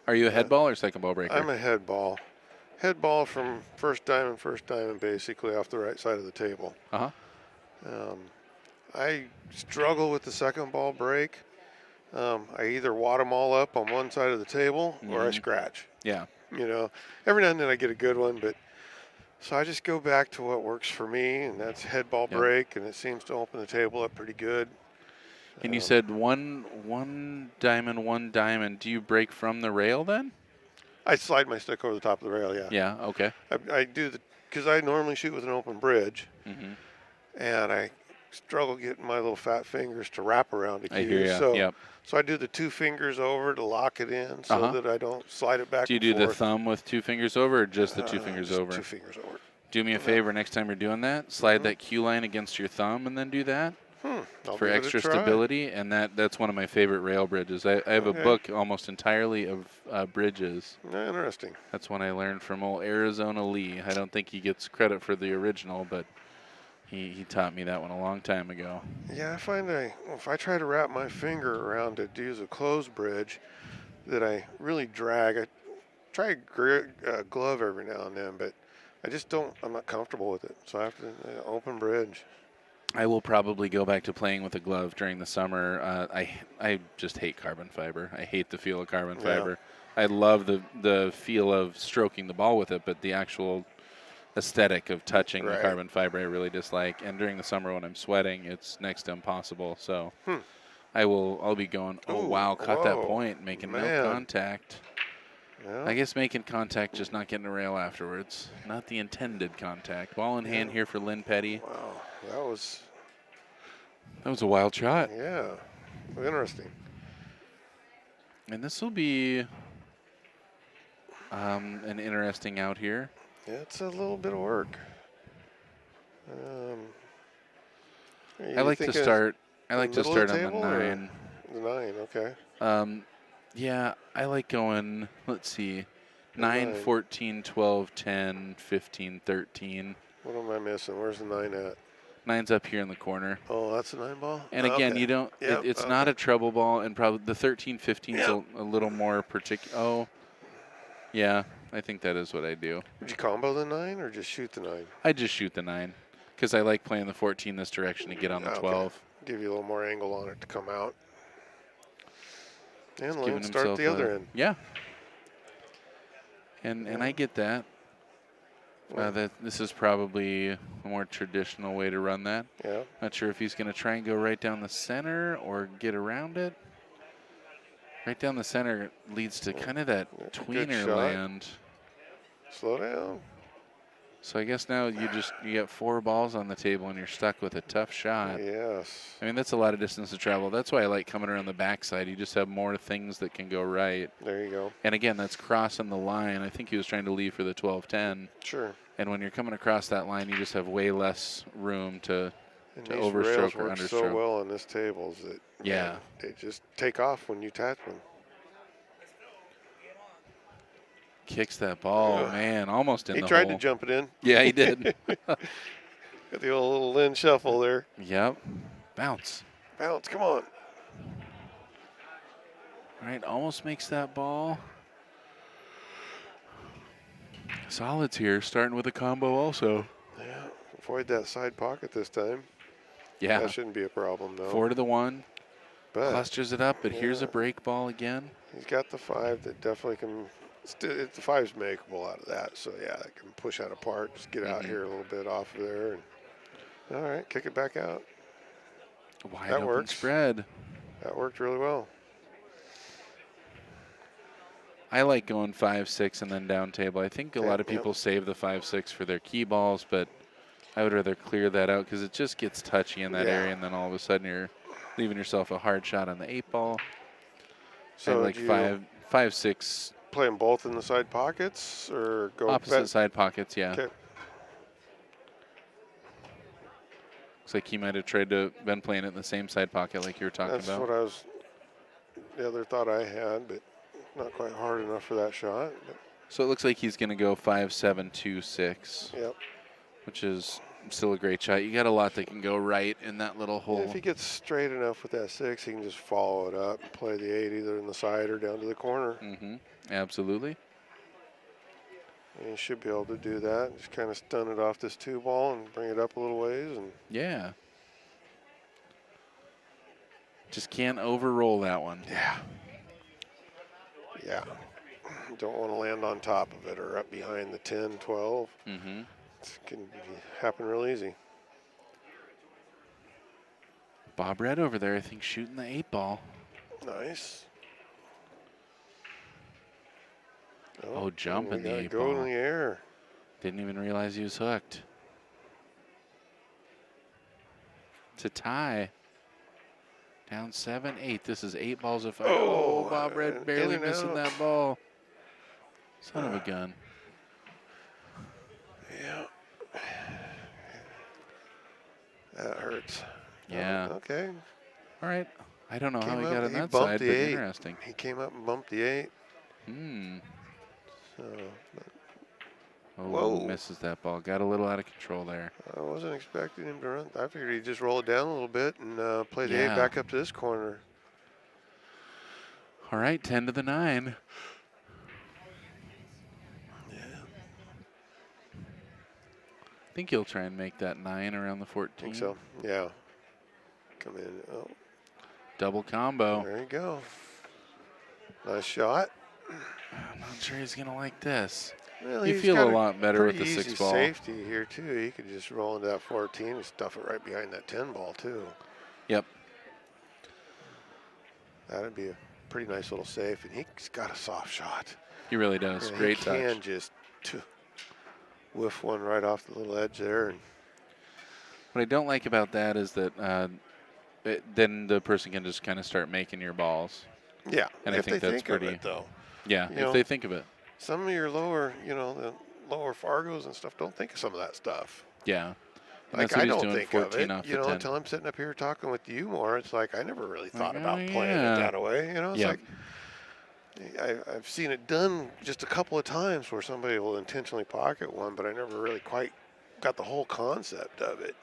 Are you a head ball or second ball breaker? I'm a head ball. Head ball from first diamond, basically off the right side of the table. Uh-huh. I struggle with the second ball break. I either wad them all up on one side of the table or I scratch. Yeah. You know, every now and then I get a good one, but so I just go back to what works for me, and that's head ball break, and it seems to open the table up pretty good. And you said one diamond. Do you break from the rail then? I slide my stick over the top of the rail, yeah. Yeah, okay. I do because I normally shoot with an open bridge, and I struggle getting my little fat fingers to wrap around the cue. I hear you. So I do the 2 fingers over to lock it in so that I don't slide it back. Do you do the thumb with 2 fingers over or just the 2 fingers just over? 2 fingers over. Do me a favor next time you're doing that. Slide that cue line against your thumb and then do that. For extra stability, and that's one of my favorite rail bridges. I have a book almost entirely of bridges. Interesting. That's one I learned from old Arizona Lee. I don't think he gets credit for the original, but he taught me that one a long time ago. Yeah, I find if I try to wrap my finger around to use a closed bridge, that I really drag. I try a glove every now and then, but I'm not comfortable with it. So I have to open bridge. I will probably go back to playing with a glove during the summer. I just hate carbon fiber. I hate the feel of carbon fiber. I love the feel of stroking the ball with it, but the actual aesthetic of touching the carbon fiber I really dislike. And during the summer when I'm sweating, it's next to impossible. So I'll be going, wow, caught that point, making no contact. Yeah. I guess making contact, just not getting a rail afterwards. Not the intended contact. Ball in hand here for Lynn Petty. Wow, that was a wild shot. Yeah, interesting. And this will be an interesting out here. Yeah, it's a little bit of work. I like to start on the 9. The 9, okay. Yeah, I like going, let's see, 9, 14, 12, 10, 15, 13. What am I missing? Where's the 9 at? 9's up here in the corner. Oh, that's a 9 ball? And again, you don't, it's not a treble ball, and probably the 13, 15's a little more particular. Oh, yeah, I think that is what I do. Would you combo the 9 or just shoot the 9? I just shoot the 9 because I like playing the 14 this direction to get on the 12. Give you a little more angle on it to come out. And let's start the other end. Yeah. And I get that. That this is probably a more traditional way to run that. Yeah. Not sure if he's going to try and go right down the center or get around it. Right down the center leads to kind of that tweener land. Slow down. So I guess now you got 4 balls on the table and you're stuck with a tough shot. Yes. I mean, that's a lot of distance to travel. That's why I like coming around the backside. You just have more things that can go right. There you go. And again, that's crossing the line. I think he was trying to leave for the 12-10. Sure. And when you're coming across that line, you just have way less room to overstroke rails or work understroke. so well on this table that they just take off when you tap them. Kicks that ball, man, almost in the hole. He tried to jump it in. Yeah, he did. Got the old little Lynn shuffle there. Yep. Bounce. Bounce, come on. All right, almost makes that ball. Solids here, starting with a combo also. Yeah, avoid that side pocket this time. Yeah. That shouldn't be a problem, though. 4 to the 1. But Clusters it up, but here's a yeah. break ball again. He's got the 5 that definitely can. The 5's makeable out of that. So, yeah, it can push out apart. Just get out here a little bit off of there. And, all right, kick it back out. Wide That open works. spread. That worked really well. I like going 5-6 and then down table. I think a lot of people save the 5-6 for their key balls, but I would rather clear that out because it just gets touchy in that area, and then all of a sudden you're leaving yourself a hard shot on the 8 ball. So I like 5-6. Play them both in the side pockets or go Opposite side pockets, yeah. Okay. Looks like he might have tried to been playing it in the same side pocket like you were talking about. That's what I was. The other thought I had, but not quite hard enough for that shot. But. So it looks like he's going to go 5-7-2-6. Yep. Which is still a great shot. You got a lot that can go right in that little hole. Yeah, if he gets straight enough with that 6, he can just follow it up and play the 8 either in the side or down to the corner. Absolutely. And he should be able to do that. Just kind of stun it off this 2 ball and bring it up a little ways. And yeah. Just can't overroll that one. Yeah. Yeah. Don't want to land on top of it or up behind the 10, 12. It can happen real easy. Bob Red over there, I think, shooting the 8 ball. Nice. Oh, jumping the 8 go ball. in the air. Didn't even realize he was hooked. To tie. Down 7-8. This is 8 balls of 5. Oh, Bob Red barely missing that ball. Son of a gun. Yeah. That hurts. Yeah. Okay. All right. I don't know how he Came got up, on he that bumped side, the but 8. interesting. He came up and bumped the 8. So, Oh, misses that ball. Got a little out of control there. I wasn't expecting him to run. I figured he'd just roll it down a little bit and play the 8 back up to this corner. All right, 10 to the 9. Yeah. I think he'll try and make that 9 around the 14. I think so. Yeah. Come in. Oh. Double combo. There you go. Nice shot. I'm not sure he's going to like this. Well, you he's feel got a lot better with the pretty 6 easy ball. Safety here too. He could just roll into that 14 and stuff it right behind that 10 ball too. Yep. That'd be a pretty nice little safe, and he's got a soft shot. He really does. Great touch. He can just whiff one right off the little edge there. And what I don't like about that is that then the person can just kind of start making your balls. Yeah, and I think that's pretty. Of it, though. Yeah, if they think of it. Some of your lower, the lower Fargos and stuff don't think of some of that stuff. Yeah. And Like, that's what I he's don't doing, think of 14 it, off the 10. until I'm sitting up here talking with you more. It's like I never really thought Like, about playing it that way. It's like I've seen it done just a couple of times where somebody will intentionally pocket one, but I never really quite got the whole concept of it.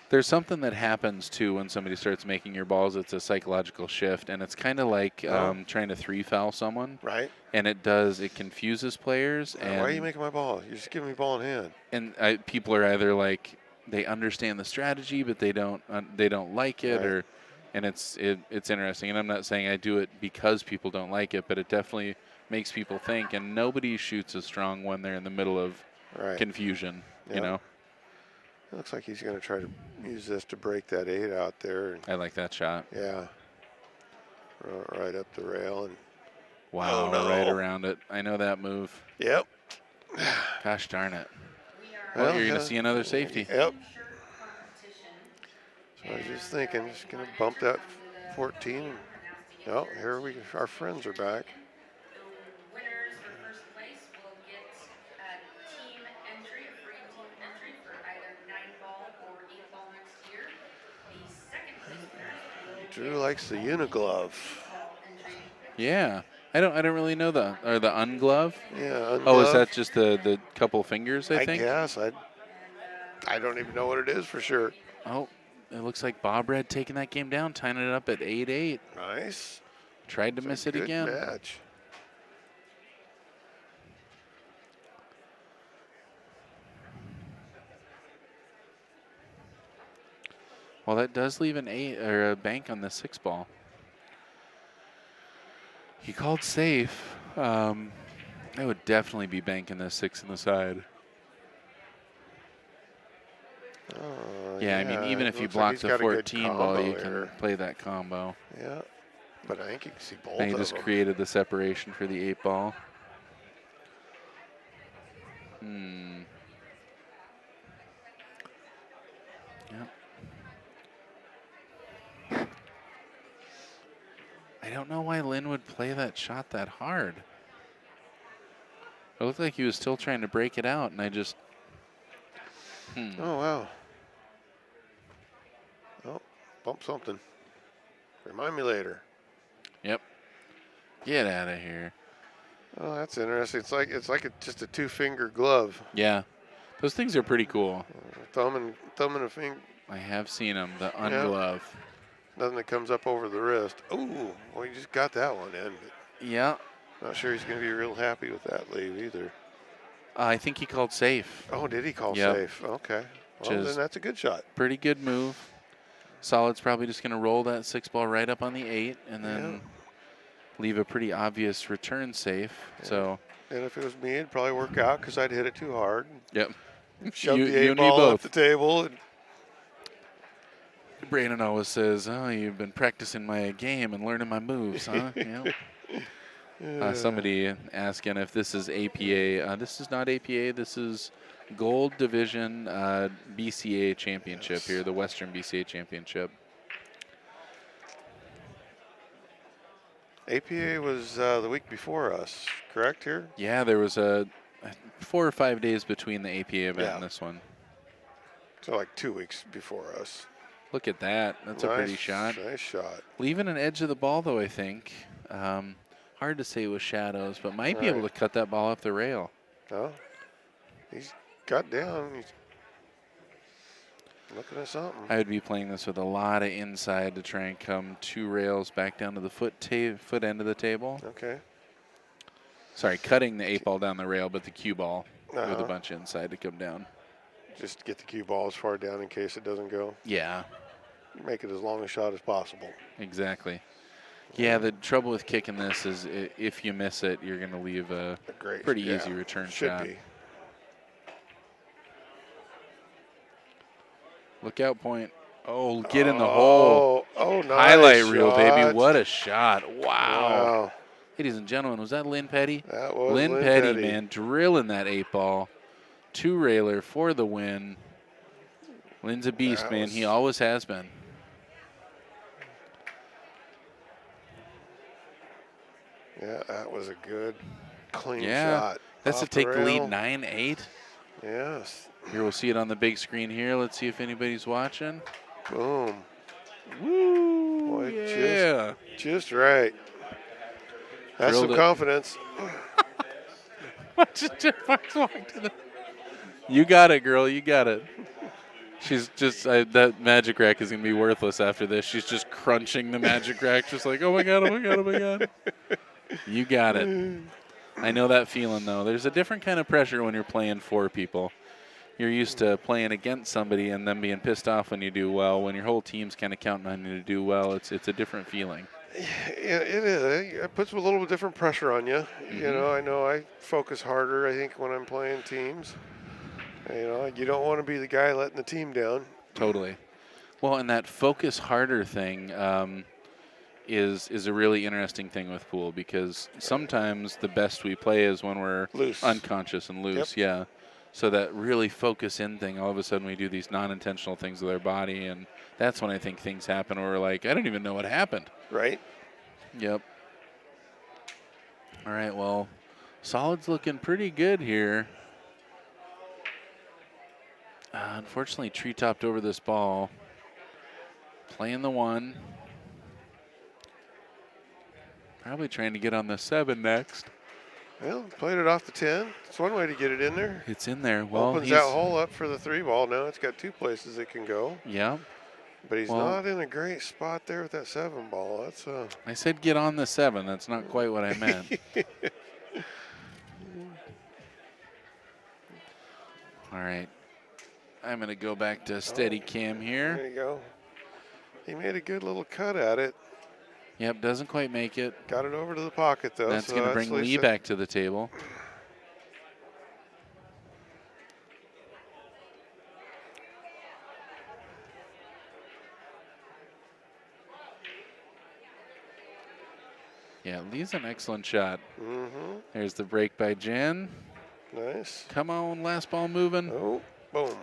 There's something that happens, too, when somebody starts making your balls. It's a psychological shift, and it's kind of like trying to 3-foul someone. Right. And it confuses players. And why are you making my ball? You're just giving me ball in hand. And people are either like, they understand the strategy, but they don't like it, Right. and it's interesting. And I'm not saying I do it because people don't like it, but it definitely makes people think. And nobody shoots as strong when they're in the middle of confusion, It looks like he's going to try to use this to break that 8 out there. I like that shot. Yeah. Right up the rail. And wow, right around it. I know that move. Yep. Gosh darn it. Well, you're going to see another safety. Yep. So I was just thinking, just going to bump that 14. Oh, here our friends are back. Winners for first place will get a team entry, a free team entry for either 9-ball or 8-ball next year. The second place winners will Drew likes the uniglove. Yeah. I don't really know the unglove. Yeah. Oh, is that just the couple fingers? I think. I guess I don't even know what it is for sure. Oh, it looks like Bob Red taking that game down, tying it up at 8-8. Nice. Tried to miss it again. Good match. Well, that does leave an 8 or a bank on the 6 ball. He called safe. I would definitely be banking the 6 in the side. Yeah, I mean, even it if you looks like block he's the got a good 14 ball, combo you here. can play that combo. Yeah, but I think you can see both And he of just them. created the separation for the 8 ball. Yep. I don't know why Lynn would play that shot that hard. It looked like he was still trying to break it out, and I just. Oh, wow. Oh, bump something. Remind me later. Yep. Get out of here. Oh, that's interesting. It's like just a 2-finger glove. Yeah. Those things are pretty cool. Thumb and a finger. I have seen them, the Yeah. unglove. Nothing that comes up over the wrist. Ooh, well, you just got that one in. Yeah. Not sure he's going to be real happy with that leave either. I think he called safe. Oh, did he call Yep. safe? Okay. Well, Just- then that's a good shot. Pretty good move. Solid's probably just going to roll that 6 ball right up on the 8 and then leave a pretty obvious return safe. Yeah. So. And if it was me, it'd probably work out because I'd hit it too hard. Yep. Shove You the and me 8 ball both. off the table. And Brandon always says, "Oh, you've been practicing my game and learning my moves, huh?" Yep. Somebody asking if this is APA. This is not APA. This is Gold Division BCA Championship here, the Western BCA Championship. APA was the week before us, correct here? Yeah, there was 4 or 5 days between the APA event and this one. So like 2 weeks before us. Look at that. That's a pretty shot. Nice shot. Leaving an edge of the ball, though, I think. Hard to say with shadows, but might be able to cut that ball up the rail. Oh, he's got down. He's looking at something. I would be playing this with a lot of inside to try and come 2 rails back down to the foot end of the table. Okay. Sorry, cutting the 8 ball down the rail, but the cue ball with Uh-huh. a bunch of inside to come down. Just to get the cue ball as far down in case it doesn't go. Yeah, Make it as long a shot as possible. exactly. Yeah, the trouble with kicking this is if you miss it, you're going to leave a Great. pretty easy return shot. Should be. Look out point. Oh, get in the hole. Oh, nice Highlight reel, baby. shot. What a shot. Wow. Wow. Ladies and gentlemen, was that Lynn Petty? That was Lynn Petty, man, drilling that 8 ball. 2-railer for the win. Lynn's a beast, man. He always has been. Yeah, that was a good, clean Yeah, shot. that's to Off take the lead rail. 9-8. Yes. Here, we'll see it on the big screen here. Let's see if anybody's watching. Boom. Woo! Boy, Yeah. Just right. That's Drilled some it. confidence. You got it, girl. You got it. She's just, that magic rack is going to be worthless after this. She's just crunching the magic rack, just like, oh my God, oh my God, oh my God. You got it. I know that feeling, though. There's a different kind of pressure when you're playing for people. You're used to playing against somebody and them being pissed off when you do well. When your whole team's kind of counting on you to do well, it's a different feeling. Yeah, it is. It puts a little bit different pressure on you. You know I focus harder, I think, when I'm playing teams. You know, you don't want to be the guy letting the team down. Totally. Well, and that focus harder thing is a really interesting thing with pool because sometimes the best we play is when we're Loose. unconscious and loose. Yeah. So that really focus in thing, all of a sudden we do these non-intentional things with our body, and that's when I think things happen where we're like, I don't even know what happened. Right? Yep. All right, well, Solid's looking pretty good here. Unfortunately, tree topped over this ball. Playing the 1. Probably trying to get on the 7 next. Well, played it off the 10. It's one way to get it in there. It's in there. Well, Opens that hole up for the 3 ball. Now it's got 2 places it can go. Yeah. But he's not in a great spot there with that 7 ball. That's I said get on the 7. That's not quite what I meant. All right. I'm going to go back to steady cam here. There you go. He made a good little cut at it. Yep, doesn't quite make it. Got it over to the pocket, though. That's so going to bring Lee back to the table. Yeah, Lee's an excellent shot. Mm-hmm. There's the break by Jen. Nice. Come on, last ball moving. Oh, boom.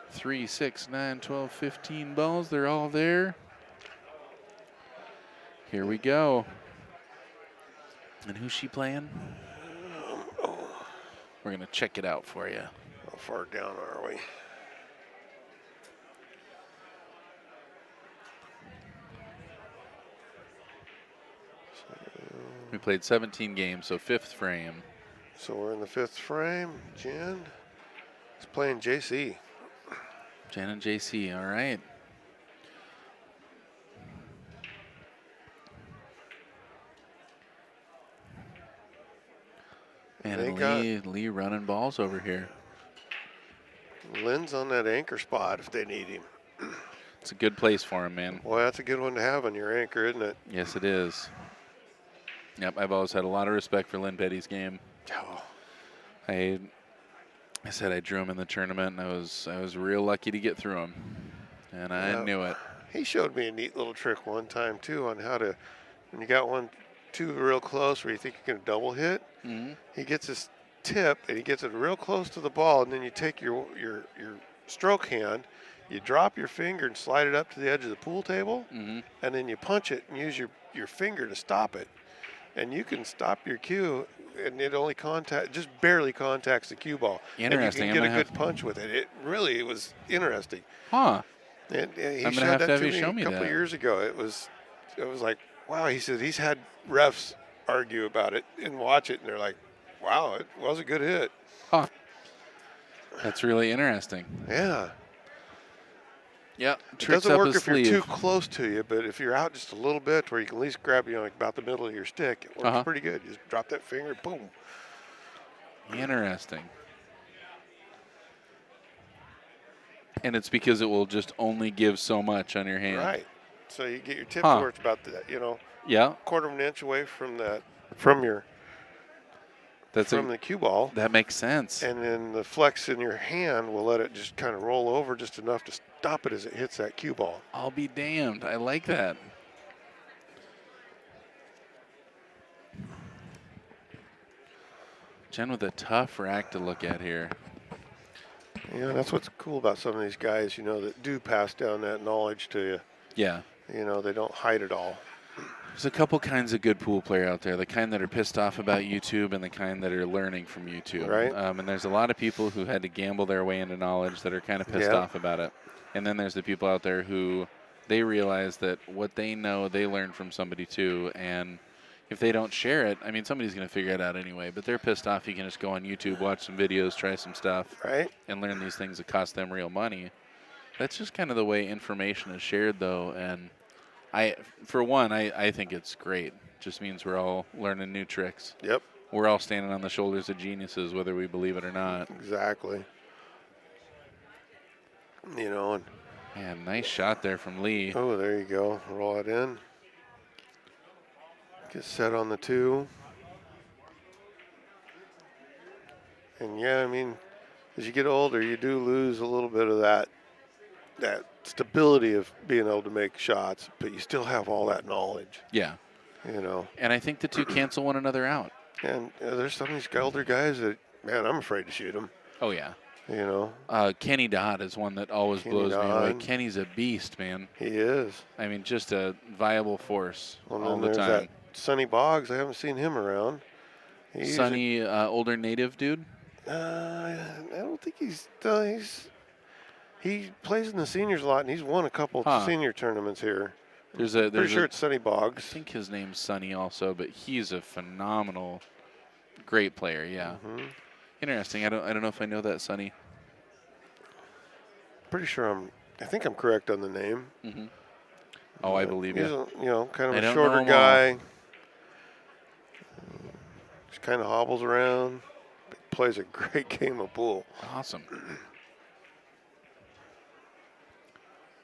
3, 6, 9, 12, 15 balls. They're all there. Here we go. And who's she playing? We're going to check it out for you. How far down are we? We played 17 games, so 5th frame. So we're in the 5th frame. Jen is playing JC. Jen and JC, all right. And Lee running balls over here. Lynn's on that anchor spot if they need him. It's a good place for him, man. Boy, that's a good one to have on your anchor, isn't it? Yes, it is. Yep, I've always had a lot of respect for Lynn Petty's game. Oh. I said I drew him in the tournament, and I was real lucky to get through him, and I knew it. He showed me a neat little trick one time too on how to, when you got one too real close where you think you're gonna double hit, he gets his tip and he gets it real close to the ball, and then you take your stroke hand, you drop your finger and slide it up to the edge of the pool table, and then you punch it and use your finger to stop it, and you can stop your cue. And it only just barely contacts the cue ball. Interesting. And you can get a good punch with it. It really was interesting. Huh. And he I'm showed gonna have that to have to you me show a me couple that. of years ago. It was like, wow. He said he's had refs argue about it and watch it, and they're like, wow, it was a good hit. Huh. That's really interesting. Yeah. Yep. It Tricks doesn't up work his if you're sleeve. too close to you, but if you're out just a little bit where you can at least grab, like about the middle of your stick, it works pretty good. You just drop that finger, boom. Interesting. And it's because it will just only give so much on your hand. Right. So you get your tip where it's about that, quarter of an inch away from the cue ball. That makes sense. And then the flex in your hand will let it just kind of roll over just enough to stop it as it hits that cue ball. I'll be damned. I like that. Jen with a tough rack to look at here. Yeah, that's what's cool about some of these guys, that do pass down that knowledge to you. Yeah. They don't hide it all. There's a couple kinds of good pool player out there. The kind that are pissed off about YouTube and the kind that are learning from YouTube. Right. And there's a lot of people who had to gamble their way into knowledge that are kind of pissed off about it. And then there's the people out there who they realize that what they know, they learn from somebody too. And if they don't share it, I mean, somebody's going to figure it out anyway. But they're pissed off. You can just go on YouTube, watch some videos, try some stuff. Right. And learn these things that cost them real money. That's just kind of the way information is shared, though. And for one, I think it's great. Just means we're all learning new tricks. Yep. We're all standing on the shoulders of geniuses, whether we believe it or not. Exactly. And man, nice shot there from Lee. Oh, there you go. Roll it in. Get set on the 2. And yeah, I mean, as you get older, you do lose a little bit of that stability of being able to make shots, but you still have all that knowledge. Yeah. And I think the two cancel one another out. And there's some of these older guys that, man, I'm afraid to shoot them. Oh, yeah. Kenny Dodd is one that always blows me away. Kenny's a beast, man. He is. I mean, just a viable force all the there's time. That Sonny Boggs, I haven't seen him around. Sonny, older native dude? I don't think he plays in the seniors a lot, and he's won a couple senior tournaments here. Pretty sure it's Sonny Boggs. I think his name's Sonny also, but he's a phenomenal, great player. Yeah. Interesting. I don't know if I know that Sonny. Pretty sure I think I'm correct on the name. Oh, I believe you. He's kind of a shorter guy. Just kind of hobbles around. But plays a great game of pool. Awesome.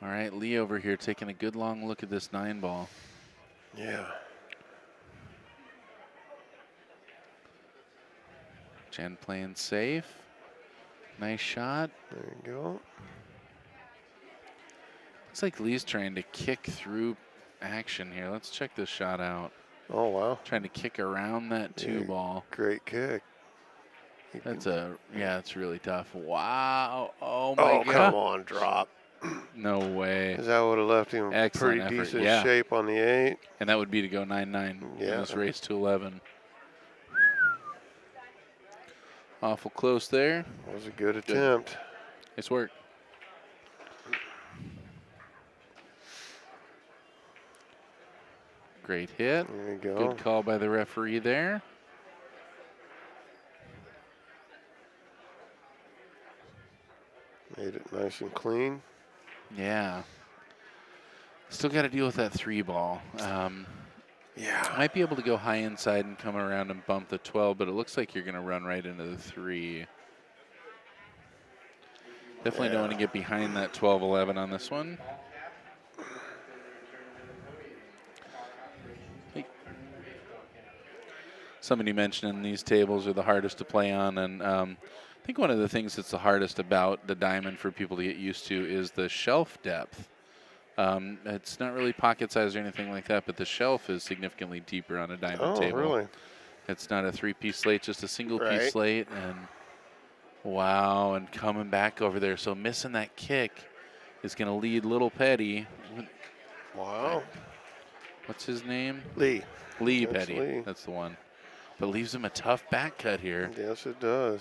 All right, Lee over here taking a good long look at this 9 ball. Yeah. Jen playing safe. Nice shot. There you go. Looks like Lee's trying to kick through action here. Let's check this shot out. Oh, wow. Trying to kick around that 2 ball. Great kick. That's it's really tough. Wow. Oh, my Oh, God. come on, drop. No way. Because that would have left him Excellent pretty effort. decent Yeah. shape on the 8. And that would be to go 9-9 in Yeah. this race to 11. Awful close there. That was a good attempt. Nice work. Great hit. There you go. Good call by the referee there. Made it nice and clean. Yeah. Still got to deal with that 3 ball. Yeah. Might be able to go high inside and come around and bump the 12, but it looks like you're going to run right into the 3. Definitely don't want to get behind that 12-11 on this one. Hey. Somebody mentioned these tables are the hardest to play on, and I think one of the things that's the hardest about the diamond for people to get used to is the shelf depth. It's not really pocket size or anything like that, but the shelf is significantly deeper on a diamond table. Oh, really? It's not a 3-piece slate, just a single-piece Right. slate. And wow, and coming back over there. So missing that kick is going to lead Little Petty. Wow. What's his name? Lee. Lee That's Petty. Lee. That's the one. But leaves him a tough back cut here. Yes, it does.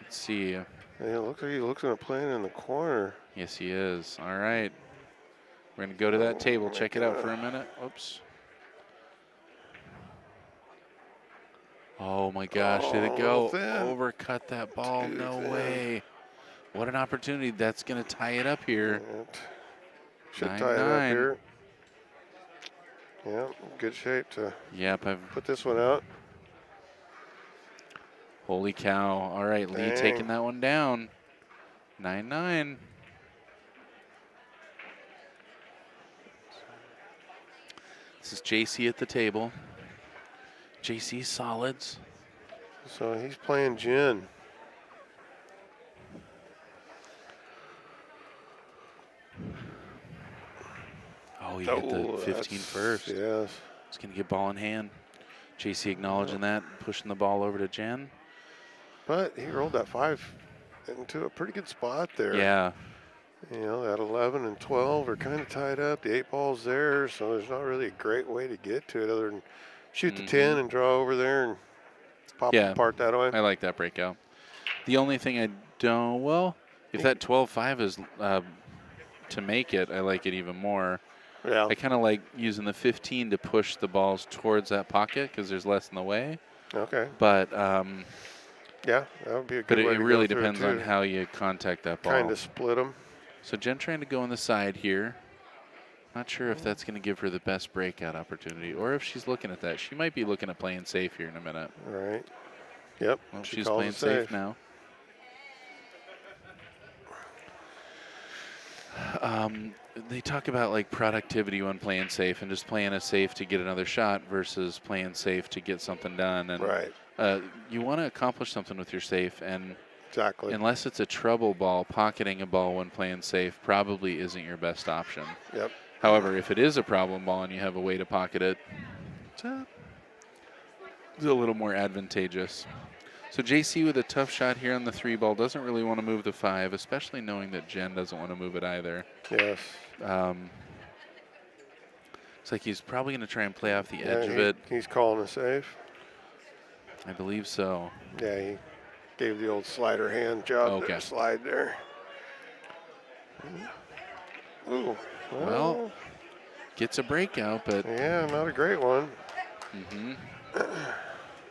Let's see. Yeah, it looks like he looks at playing in the corner. Yes, he is. All right. We're going to go to that table. my Check it out God. for a minute. Oops. Oh, my gosh. Did it go? Thin. Overcut that ball. Too No thin. way. What an opportunity. That's going to tie it up here. It should 9-9. tie it up here. Yeah, good shape to Yep. put this one out. Holy cow. All right. Lee Dang. taking that one down. 9-9. This is JC at the table. JC solids. So he's playing gin. Oh, he hit the 15 that's- first. Yes. He's going to get ball in hand. JC acknowledging that, pushing the ball over to Jen. But he rolled that 5 into a pretty good spot there. Yeah. You know, that 11 and 12 are kind of tied up. The 8 ball's there, so there's not really a great way to get to it other than shoot the 10 and draw over there and pop Yeah. it apart that way. I like that breakout. The only thing I don't, well, if that 12-5 is to make it, I like it even more. Yeah. I kind of like using the 15 to push the balls towards that pocket because there's less in the way. Okay. But Yeah, that would be a good but way it to go really through depends too. on how you contact that ball. Kind of split them. So Jen trying to go on the side here. Not sure if that's going to give her the best breakout opportunity or if she's looking at that. She might be looking at playing safe here in a minute. Right. Yep. Well, she she's calls playing it safe now. They talk about like productivity when playing safe and just playing a safe to get another shot versus playing safe to get something done. And Right. You want to accomplish something with your safe, and Exactly. unless it's a trouble ball, pocketing a ball when playing safe probably isn't your best option. Yep. However, if it is a problem ball and you have a way to pocket it, it's a little more advantageous. So JC with a tough shot here on the 3 ball doesn't really want to move the 5, especially knowing that Jen doesn't want to move it either. Yes. It's like he's probably going to try and play off the Yeah, edge of it. He's calling a safe. I believe so. Yeah, he gave the old slider hand job Okay. there, slide there. Ooh. Well, gets a breakout, but Yeah, not a great one.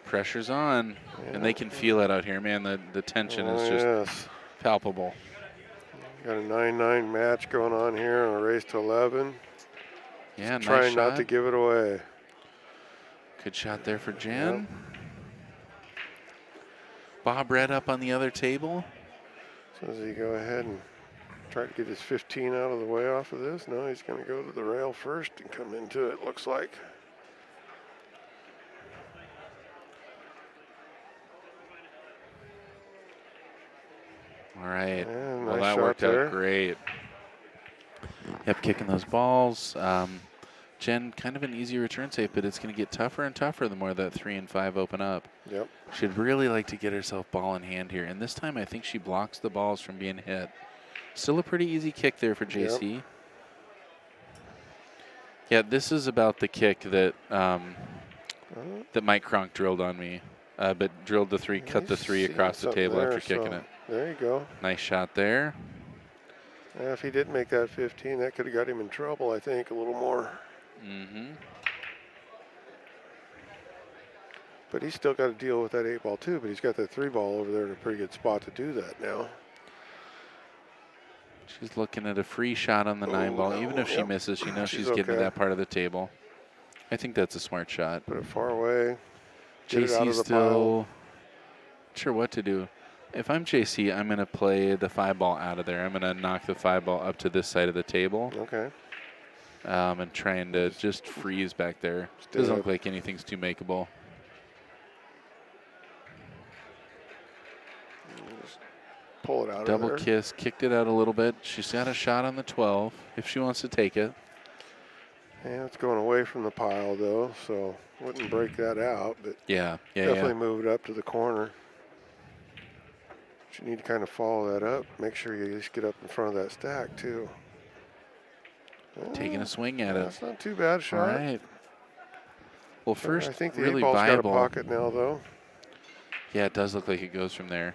pressure's on. And they can feel it out here, man. The tension is just Yes. palpable. Got a 9-9 match going on here on a race to 11. Yeah, nice Trying shot. not to give it away. Good shot there for Jen. Bob Red up on the other table. So does he go ahead and Try to get his 15 out of the way off of this. No, he's going to go to the rail first and come into it, looks like. All right. And Well, nice that shot worked there. out great. Yep, kicking those balls. Jen, kind of an easy return safe, but it's going to get tougher and tougher the more that 3 and 5 open up. Yep. She'd really like to get herself ball in hand here. And this time I think she blocks the balls from being hit. Still a pretty easy kick there for JC. Yep. Yeah, this is about the kick that that Mike Cronk drilled on me. But drilled the 3, cut the 3 across the table there, after kicking so it. There you go. Nice shot there. Yeah, if he didn't make that 15, that could have got him in trouble, I think, a little more. Mm-hmm. But he's still got to deal with that 8 ball too, but he's got that 3 ball over there in a pretty good spot to do that now. She's looking at a free shot on the 9 ball. no, Even if she yep. misses, she knows she's She's getting to okay. that part of the table. I think that's a smart shot. Put it far away. Get it out JC of the still pile. not sure what to do. If I'm JC, I'm going to play the 5 ball out of there. I'm going to knock the 5 ball up to this side of the table. Okay. And trying to just freeze back there. Doesn't look like anything's too makeable. Just pull it out Double of there. kiss, kicked it out a little bit. She's got a shot on the 12 if she wants to take it. Yeah, it's going away from the pile though, so wouldn't break that out, but Yeah, definitely move it up to the corner. But you need to kind of follow that up. Make sure you at least get up in front of that stack too. Taking a swing at it. That's not too bad a All shot. right. Well, first, I think the really 8 ball's viable. got a pocket now though. Yeah, it does look like it goes from there.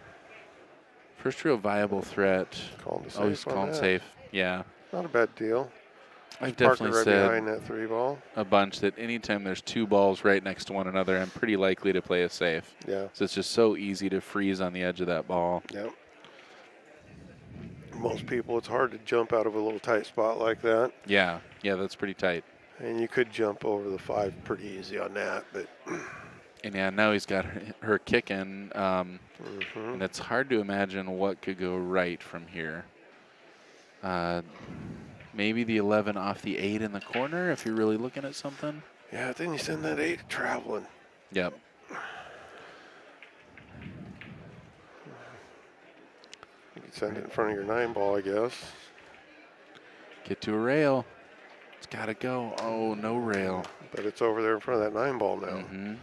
First real viable threat. Calling the safe Always on calling that. safe. Yeah. Not a bad deal. I've Park it definitely right said behind that 3 ball. a bunch that anytime there's 2 balls right next to one another, I'm pretty likely to play a safe. Yeah. So it's just so easy to freeze on the edge of that ball. Yep. Most people, it's hard to jump out of a little tight spot like that. Yeah, that's pretty tight. And you could jump over the 5 pretty easy on that, but And yeah, now he's got her kicking, and it's hard to imagine what could go right from here. Maybe the 11 off the 8 in the corner if you're really looking at something. yeah, then you send that 8 traveling. Yep. You can send it in front of your 9 ball, I guess. Get to a rail. It's got to go. Oh, no rail. But it's over there in front of that 9 ball now. Mm-hmm.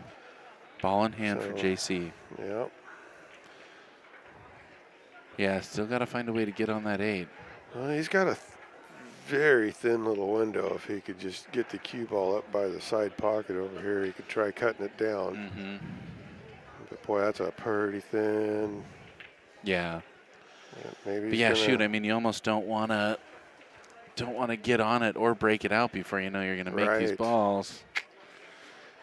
Ball in hand for So- JC. Yep. Yeah, still got to find a way to get on that 8. Well, he's got a very thin little window. If he could just get the cue ball up by the side pocket over here, he could try cutting it down. Mm-hmm. But boy, that's a pretty thin. Yeah. Maybe. But he's yeah, gonna- shoot. I mean, you almost don't want to get on it or break it out before you know you're going to make these Right. balls.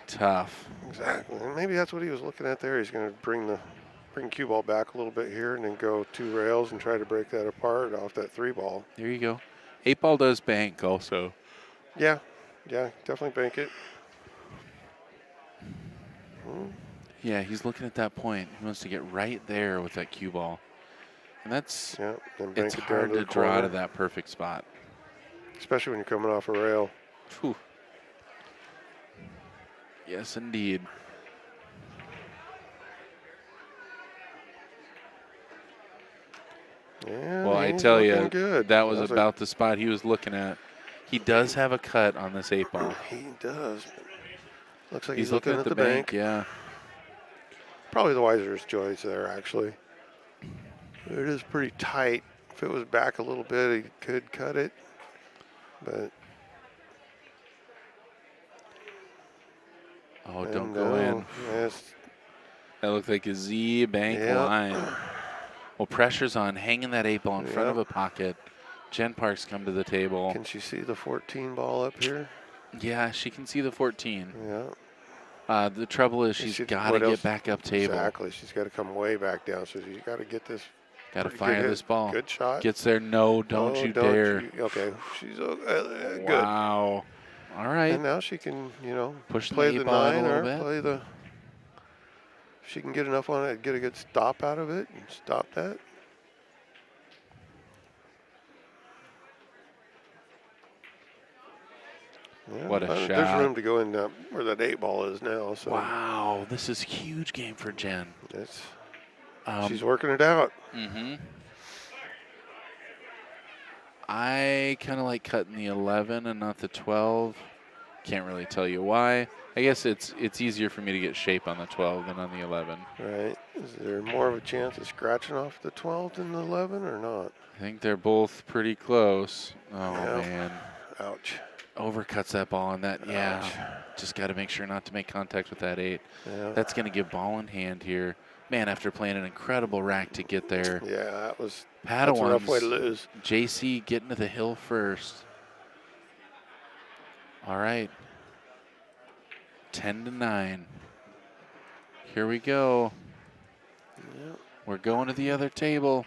Tough. Exactly. And maybe that's what he was looking at there. He's going to bring cue ball back a little bit here and then go 2 rails and try to break that apart off that 3 ball. There you go. 8 ball does bank also. Yeah. Yeah, definitely bank it. Yeah, he's looking at that point. He wants to get right there with that cue ball. And that's, Yeah. Then bank it's it down hard to to the draw corner, to that perfect spot. especially when you're coming off a rail. Whew. Yes, indeed. Yeah. Well, I he's tell looking you, good. that was That's about the spot he was looking at. He does have a cut on this 8 ball. He does. Looks like He's looking at the bank. Yeah. Probably the wisest choice there, actually. It is pretty tight. If it was back a little bit, he could cut it. But Oh, don't go in. Yes. That looked like a Z bank Yep. line. Well, pressure's on, hanging that 8 ball in front of Yep. a pocket. Jen Park's come to the table. Can she see the 14 ball up here? Yeah, she can see the 14. Yeah. The trouble is she's should- got to what get else? back up table. Exactly. She's got to come way back down. So she's got to get this. Got to pretty good fire hit. this ball. Good shot. Gets there. No, don't Oh, you dare. Okay. She's good. Wow. All right. And now she can, Pushing play the the 8 ball in 9 a or little bit. play the. If she can get enough on it, get a good stop out of it and stop that. Yeah, What a there's shot. room to go in where that 8 ball is now. So Wow, this is a huge game for Jen. she's working it out. Mm-hmm. I kind of like cutting the 11 and not the 12. Can't really tell you why. I guess it's easier for me to get shape on the 12 than on the 11. Right. Is there more of a chance of scratching off the 12 than the 11 or not? I think they're both pretty close. Oh, Yeah. man. Ouch. Overcuts that ball on that. Yeah. Ouch. Just got to make sure not to make contact with that 8. Yeah. That's going to give ball in hand here. Man, after playing an incredible rack to get there. Yeah, that's a Padawans, rough way to lose. JC getting to the hill first. All right. 10-9. Here we go. Yep. We're going to the other table.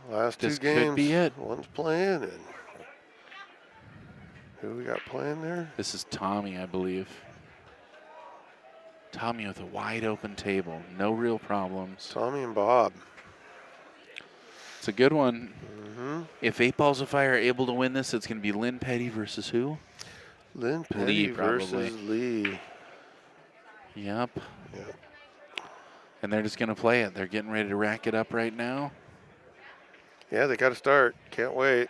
Last This two games. could be it. One's playing, and who we got playing there? This is Tommy, I believe. Tommy with a wide open table. No real problems. Tommy and Bob. It's a good one. Mm-hmm. If 8 Balls of Fire are able to win this, it's going to be Lynn Petty versus who? Lynn Petty Lee, probably. versus Lee. Yep. Yep. And they're just going to play it. They're getting ready to rack it up right now. Yeah, they got to start. Can't wait.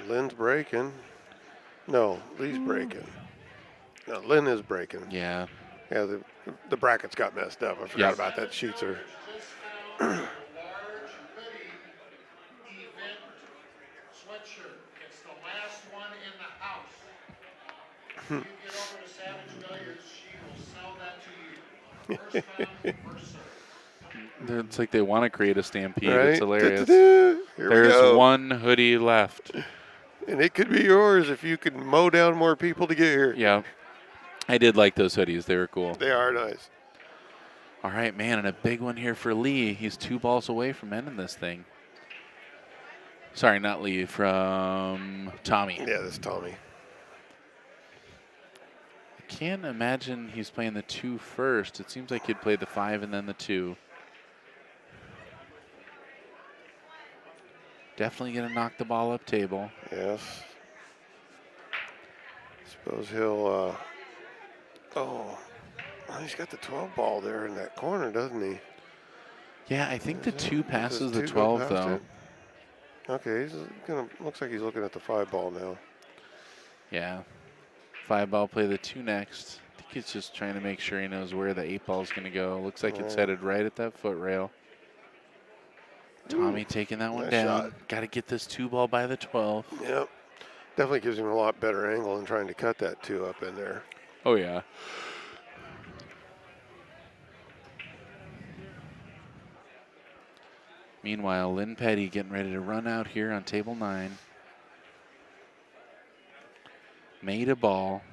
Lynn's breaking. No, Lee's breaking. No, Lynn is breaking. Yeah. Yeah, the brackets got messed up. I forgot Yep. about that. Sheets are. Large hoodie event sweatshirt. It's the last one in the house. If you get over to Savage Billiards, she will sell that to you. First come, first serve. It's like they want to create a stampede. Right? It's hilarious. Here we There's go. one hoodie left. And it could be yours if you can mow down more people to get here. Yeah. I did like those hoodies. They were cool. They are nice. All right, man, and a big one here for Lee. He's 2 balls away from ending this thing. Sorry, not Lee, from Tommy. Yeah, this is Tommy. I can't imagine he's playing the 2 first. It seems like he'd play the 5 and then the 2. Definitely going to knock the ball up table. Yes. Suppose he'll. He's got the 12 ball there in that corner, doesn't he? Yeah, I think the 2 passes the Does 2 go 12, past though. it? Okay, he's gonna. Looks like he's looking at the 5 ball now. Yeah. 5 ball, play the 2 next. I think he's just trying to make sure he knows where the 8 ball is going to go. Looks like it's Yeah. headed right at that foot rail. Tommy taking that one nice down. shot. Got to get this 2 ball by the 12. Yep. Definitely gives him a lot better angle than trying to cut that 2 up in there. Oh, yeah. Meanwhile, Lynn Petty getting ready to run out here on table 9. Made a ball.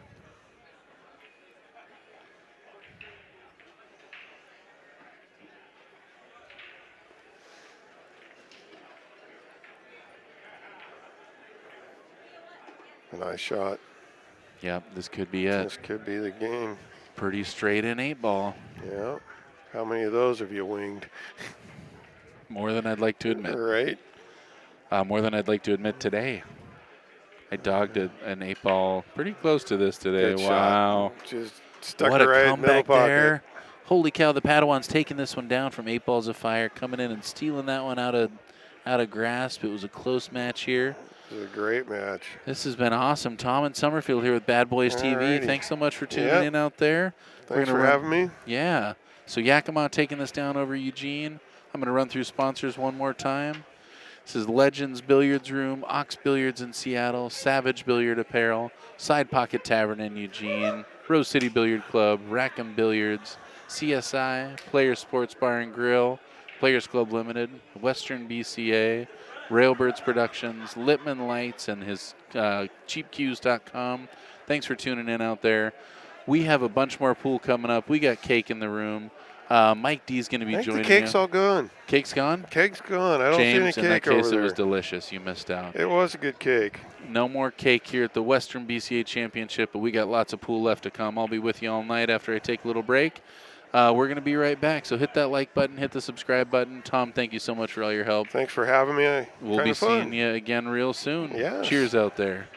A nice shot. Yep, this could be it. This could be the game. Pretty straight in 8 ball. Yeah. How many of those have you winged? More than I'd like to admit. Right. More than I'd like to admit today. I dogged an 8 ball pretty close to this today. Good wow. shot. Just stuck What it a right in the middle comeback pocket. there. Holy cow, the Padawans taking this one down from 8 Balls of Fire, coming in and stealing that one out of grasp. It was a close match here. This is a great match. This has been awesome. Tom and Summerfield here with Bad Boys TV. Alrighty. Thanks so much for tuning Yep. in out there. Thanks for having me. Yeah. So Yakima taking this down over Eugene. I'm going to run through sponsors one more time. This is Legends Billiards Room, Ox Billiards in Seattle, Savage Billiard Apparel, Side Pocket Tavern in Eugene, Rose City Billiard Club, Rackham Billiards, CSI, Players Sports Bar and Grill, Players Club Limited, Western BCA, Railbirds Productions, Littman Lights, and his cheapcues.com. Thanks for tuning in out there. We have a bunch more pool coming up. We got cake in the room. Mike D's going to be I think joining the cake's you. all gone. Cake's gone? Cake's gone. I don't see any James, in that cake over case, it there. was delicious. You missed out. It was a good cake. No more cake here at the Western BCA Championship, but we got lots of pool left to come. I'll be with you all night after I take a little break. We're going to be right back. So hit that like button, hit the subscribe button. Tom, thank you so much for all your help. Thanks for having me. We'll be seeing you again real soon. Yes. Cheers out there.